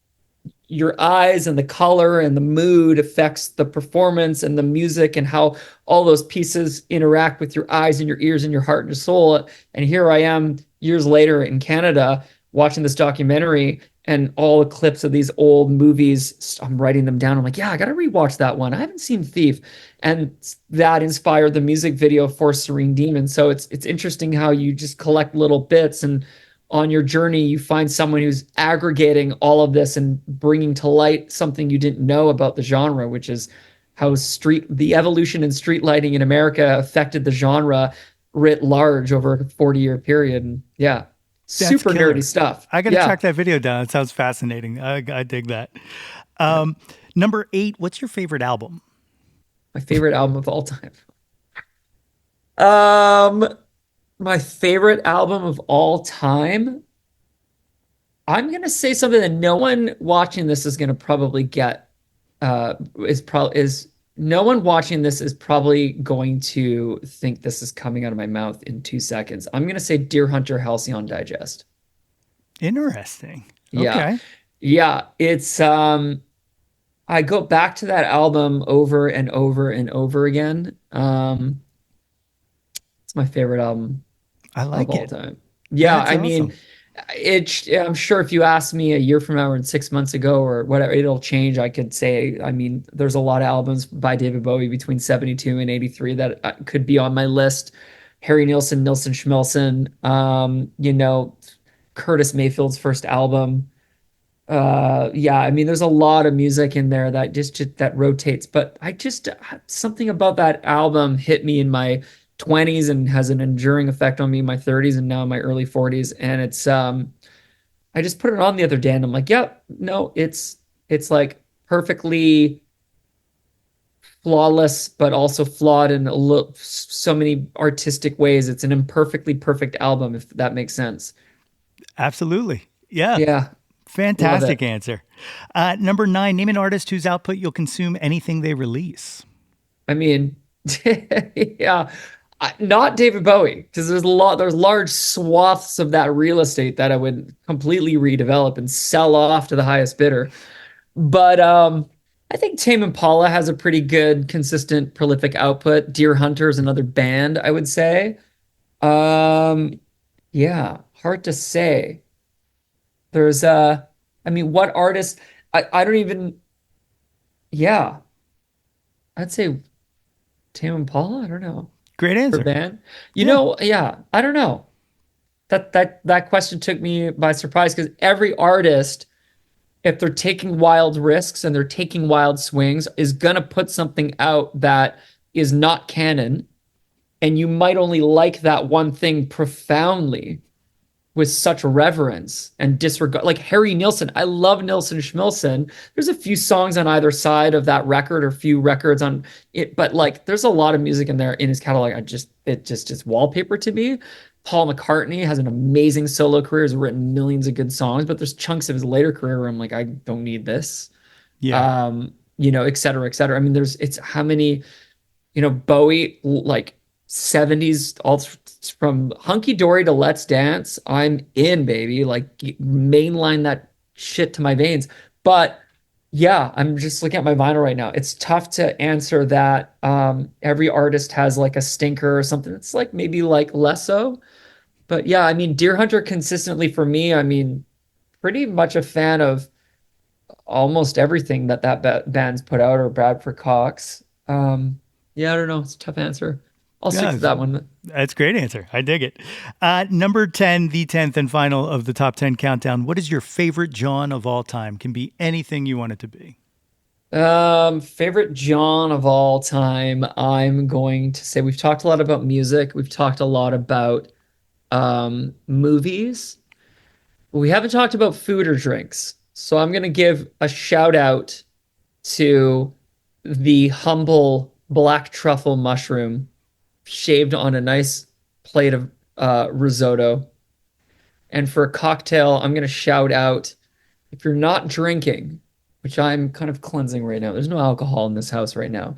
your eyes and the color and the mood affects the performance and the music and how all those pieces interact with your eyes and your ears and your heart and your soul. And here I am years later in Canada watching this documentary and all the clips of these old movies. I'm writing them down. I'm like, yeah, I got to rewatch that one. I haven't seen Thief. And that inspired the music video for Serene Demon. So it's interesting how you just collect little bits, and on your journey, you find someone who's aggregating all of this and bringing to light something you didn't know about the genre, which is how the evolution in street lighting in America affected the genre writ large over a 40-year period. And yeah, That's super killer. nerdy stuff. I got to Yeah. track that video down. It sounds fascinating. I dig that. Number 8, what's your favorite album? My favorite album of all time. Um, my favorite album of all time. I'm gonna say something that no one watching this is gonna probably get. Is no one watching this is probably going to think this is coming out of my mouth in 2 seconds. I'm gonna say Deer Hunter Halcyon Digest. Interesting. Yeah, Okay. yeah. It's I go back to that album over and over and over again. It's my favorite album I of like all it. time. Yeah, That's I mean, awesome. I'm sure if you asked me a year from now or 6 months ago or whatever, it'll change. I could say, I mean, there's a lot of albums by David Bowie between 72 and 83 that could be on my list. Harry Nilsson, Nilsson Schmelson, Curtis Mayfield's first album. Yeah, I mean, there's a lot of music in there that just that rotates, but I just something about that album hit me in my 20s and has an enduring effect on me in my 30s and now in my early 40s. And it's I just put it on the other day and I'm like, yep, no, it's It's like perfectly flawless, but also flawed in so many artistic ways. It's an imperfectly perfect album, if that makes sense. Absolutely. Yeah. Yeah, love Fantastic it. answer. Number nine, name an artist whose output you'll consume anything they release. I mean, yeah, not David Bowie, because there's large swaths of that real estate that I would completely redevelop and sell off to the highest bidder. But I think Tame Impala has a pretty good, consistent, prolific output. Deer Hunter is another band, I would say. Um, yeah, hard to say. There's I mean, what artist? I don't even. Yeah, I'd say Tame Impala. I don't know Great for answer. band. Yeah. Yeah, I don't know. That question took me by surprise because every artist, if they're taking wild risks and they're taking wild swings, is gonna put something out that is not canon, and you might only like that one thing profoundly with such reverence and disregard. Like Harry Nilsson, I love Nilsson Schmilsson. There's a few songs on either side of that record, or a few records on it, but like there's a lot of music in there in his catalog. It just is wallpaper to me. Paul McCartney has an amazing solo career, has written millions of good songs, but there's chunks of his later career where I'm like, I don't need this. Yeah. Et cetera, et cetera. I mean, it's how many, Bowie, like 70s, all from Hunky Dory to Let's Dance. I'm in, baby. Like mainline that shit to my veins. But yeah, I'm just looking at my vinyl right now. It's tough to answer that. Every artist has like a stinker or something. It's like maybe like less so. But yeah, I mean, Deer Hunter consistently for me, I mean, pretty much a fan of almost everything that band's put out, or Bradford Cox. Yeah, I don't know. It's a tough answer. I'll stick Yeah. to that one. That's a great answer. I dig it. Number 10, the 10th and final of the top 10 countdown. What is your favorite Jawn of all time? Can be anything you want it to be. Favorite Jawn of all time. I'm going to say we've talked a lot about music. We've talked a lot about movies. We haven't talked about food or drinks. So I'm going to give a shout out to the humble black truffle mushroom shaved on a nice plate of risotto. And for a cocktail, I'm going to shout out if you're not drinking, which I'm kind of cleansing right now. There's no alcohol in this house right now.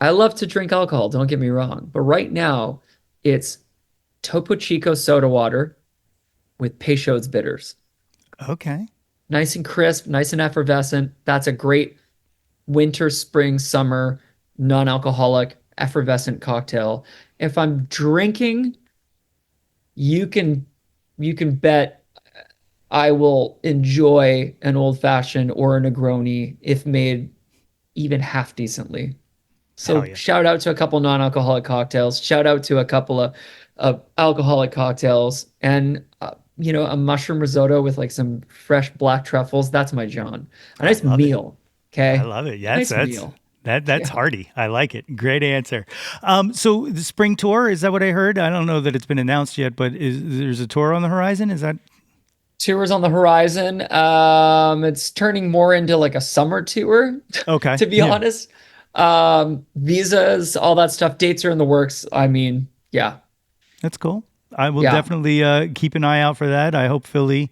I love to drink alcohol, don't get me wrong. But right now, it's Topo Chico soda water with Peychaud's bitters. Okay. Nice and crisp, nice and effervescent. That's a great winter, spring, summer, non-alcoholic, effervescent cocktail. If I'm drinking, you can you can bet I will enjoy an old fashioned or a Negroni if made even half decently. Hell So yeah. shout out to a couple non-alcoholic cocktails. Shout out to a couple of alcoholic cocktails, and a mushroom risotto with like some fresh black truffles. That's my John. A I nice love it. meal. I Okay, love it. a Yes, nice meal. that's Yeah. hearty. I like it. Great answer. So the spring tour, is that what I heard? I don't know that it's been announced yet, but there's a tour on the horizon? Is that Tours on the horizon. It's turning more into like a summer tour, okay? to be Yeah. honest. Visas, all that stuff, dates are in the works. I mean, yeah, That's cool. I will yeah. definitely keep an eye out for that. I hope Philly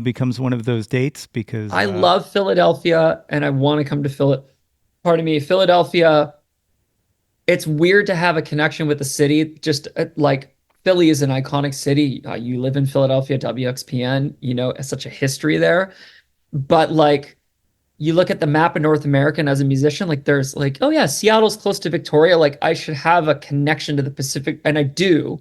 becomes one of those dates because I love Philadelphia and I want to come to Pardon me, Philadelphia. It's weird to have a connection with the city. Just like Philly is an iconic city. You live in Philadelphia, WXPN, such a history there. But like, you look at the map of North America, and as a musician, like there's like, oh yeah, Seattle's close to Victoria. Like I should have a connection to the Pacific, and I do.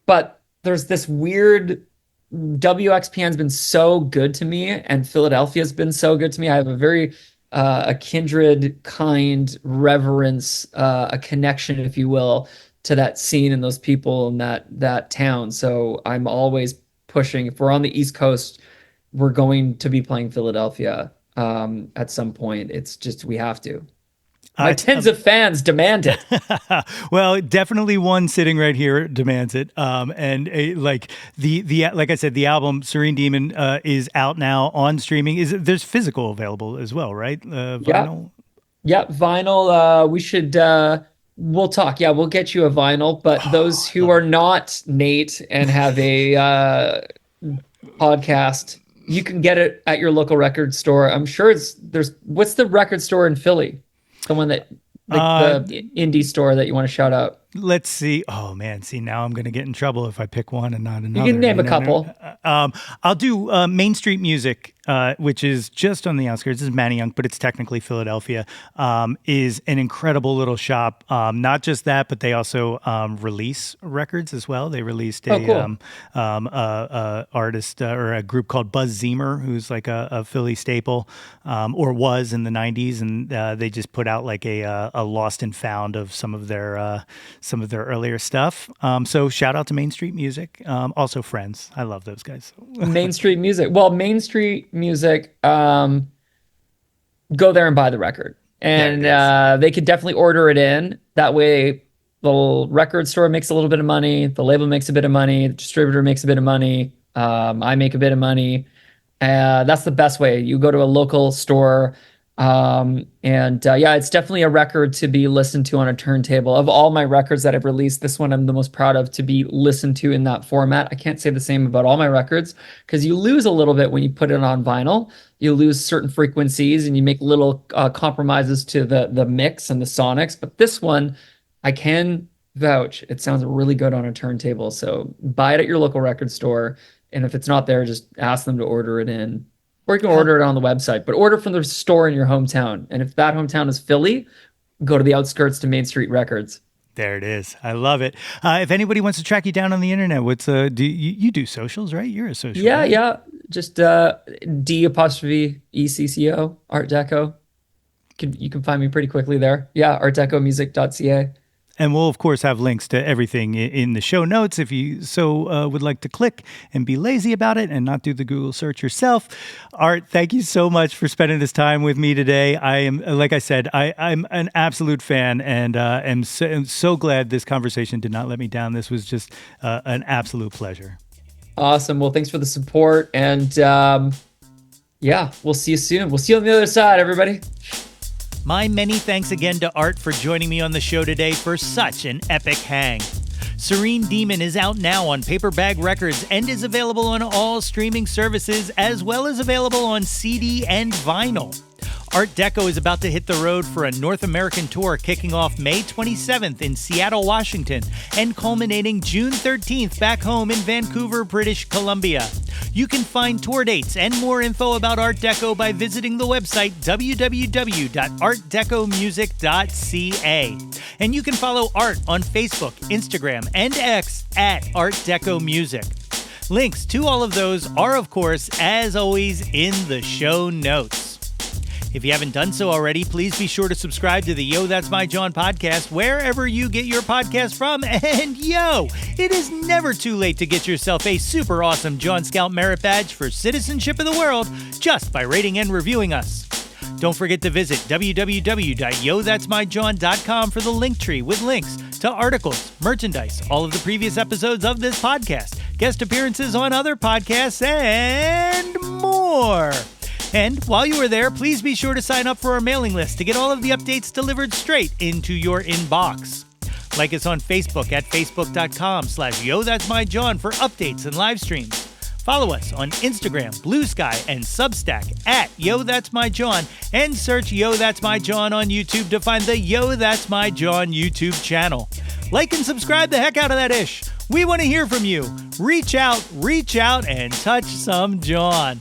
But there's this weird WXPN's been so good to me, and Philadelphia's been so good to me. I have a very a kindred, kind reverence, a connection, if you will, to that scene and those people and that town. So I'm always pushing. If we're on the East Coast, we're going to be playing Philadelphia at some point. It's just we have to. My tens of fans demand it. Well, definitely one sitting right here demands it. Like I said, the album Serene Demon is out now on streaming. There's physical available as well, right? Vinyl. Yeah, vinyl. We should. We'll talk. Yeah, we'll get you a vinyl. But those who are not Nate and have a podcast, you can get it at your local record store. I'm sure there's. What's the record store in Philly? The one that the indie store that you want to shout out. Let's see. Oh man, see now I'm going to get in trouble if I pick one and not another. You can name a couple. I'll do Main Street Music, which is just on the outskirts. This is Manayunk, but it's technically Philadelphia. Is an incredible little shop. Not just that, but they also release records as well. They released a artist or a group called Buzz Zemer, who's like a Philly staple, or was in the '90s, and they just put out like a lost and found of some of their earlier stuff. So shout out to Main Street Music. Also Friends. I love those guys. Main Street Music. Well, Main Street Music, go there and buy the record. And they could definitely order it in. That way the record store makes a little bit of money. The label makes a bit of money. The distributor makes a bit of money. I make a bit of money. That's the best way. You go to a local store. It's definitely a record to be listened to on a turntable. Of all my records that I've released, this one I'm the most proud of to be listened to in that format. I can't say the same about all my records because you lose a little bit when you put it on vinyl. You lose certain frequencies and you make little compromises to the mix and the sonics. But this one, I can vouch, it sounds really good on a turntable. So buy it at your local record store. And if it's not there, just ask them to order it in. Or you can order it on the website, but order from the store in your hometown. And if that hometown is Philly, go to the outskirts to Main Street Records. There it is. I love it. If anybody wants to track you down on the internet, what's do you do socials, right? You're a social. Yeah, right? yeah. Just D'_ECCO Art Deco. You can find me pretty quickly there. Yeah, artdecomusic.ca. And we'll, of course, have links to everything in the show notes if you so would like to click and be lazy about it and not do the Google search yourself. Art, thank you so much for spending this time with me today. I am, like I said, I'm an absolute fan and am so glad this conversation did not let me down. This was just an absolute pleasure. Awesome. Well, thanks for the support. And we'll see you soon. We'll see you on the other side, everybody. My many thanks again to Art for joining me on the show today for such an epic hang. Serene Demon is out now on Paperbag Records and is available on all streaming services as well as available on CD and vinyl. Art Deco is about to hit the road for a North American tour kicking off May 27th in Seattle, Washington, and culminating June 13th back home in Vancouver, British Columbia. You can find tour dates and more info about Art Deco by visiting the website www.artdecomusic.ca. And you can follow Art on Facebook, Instagram, and X at Art Deco Music. Links to all of those are, of course, as always, in the show notes. If you haven't done so already, please be sure to subscribe to the Yo, That's My Jawn podcast wherever you get your podcast from. And yo, it is never too late to get yourself a super awesome Jawn Scout Merit Badge for citizenship of the world just by rating and reviewing us. Don't forget to visit www.yothat'smyjawn.com for the link tree with links to articles, merchandise, all of the previous episodes of this podcast, guest appearances on other podcasts, and more. And while you are there, please be sure to sign up for our mailing list to get all of the updates delivered straight into your inbox. Like us on Facebook at facebook.com/YoThat'sMyJawn for updates and live streams. Follow us on Instagram, Blue Sky, and Substack at Yo That's My Jawn, and search Yo That's My Jawn on YouTube to find the Yo That's My Jawn YouTube channel. Like and subscribe the heck out of that ish. We want to hear from you. Reach out, and touch some Jawn.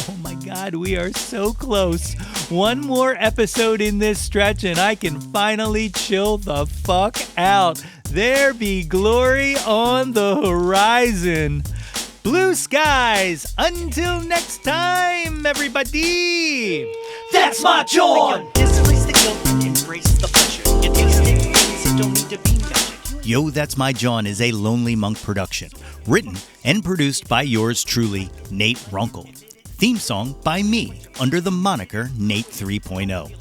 Oh my God, we are so close. One more episode in this stretch and I can finally chill the fuck out. There be glory on the horizon. Blue skies. Until next time, everybody. That's my Jawn. Displace the guilt and embrace the pleasure. You taste it, things that don't need to be measured. Yo, That's My Jawn is a Lonely Monk production. Written and produced by yours truly, Nate Runkle. Theme song by me, under the moniker Nate 3.0.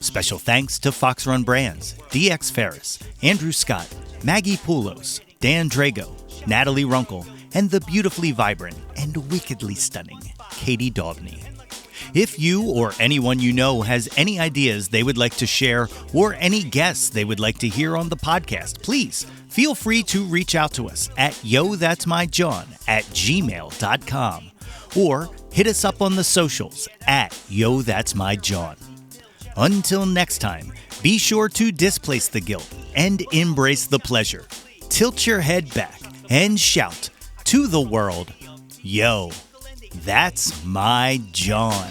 Special thanks to Fox Run Brands, DX Ferris, Andrew Scott, Maggie Poulos, Dan Drago, Natalie Runkle, and the beautifully vibrant and wickedly stunning Katie Daubney. If you or anyone you know has any ideas they would like to share or any guests they would like to hear on the podcast, please feel free to reach out to us at yothat'smyjawn@gmail.com or hit us up on the socials at yothat'smyjawn. Until next time, be sure to displace the guilt and embrace the pleasure. Tilt your head back and shout to the world, yo, that's my Jawn.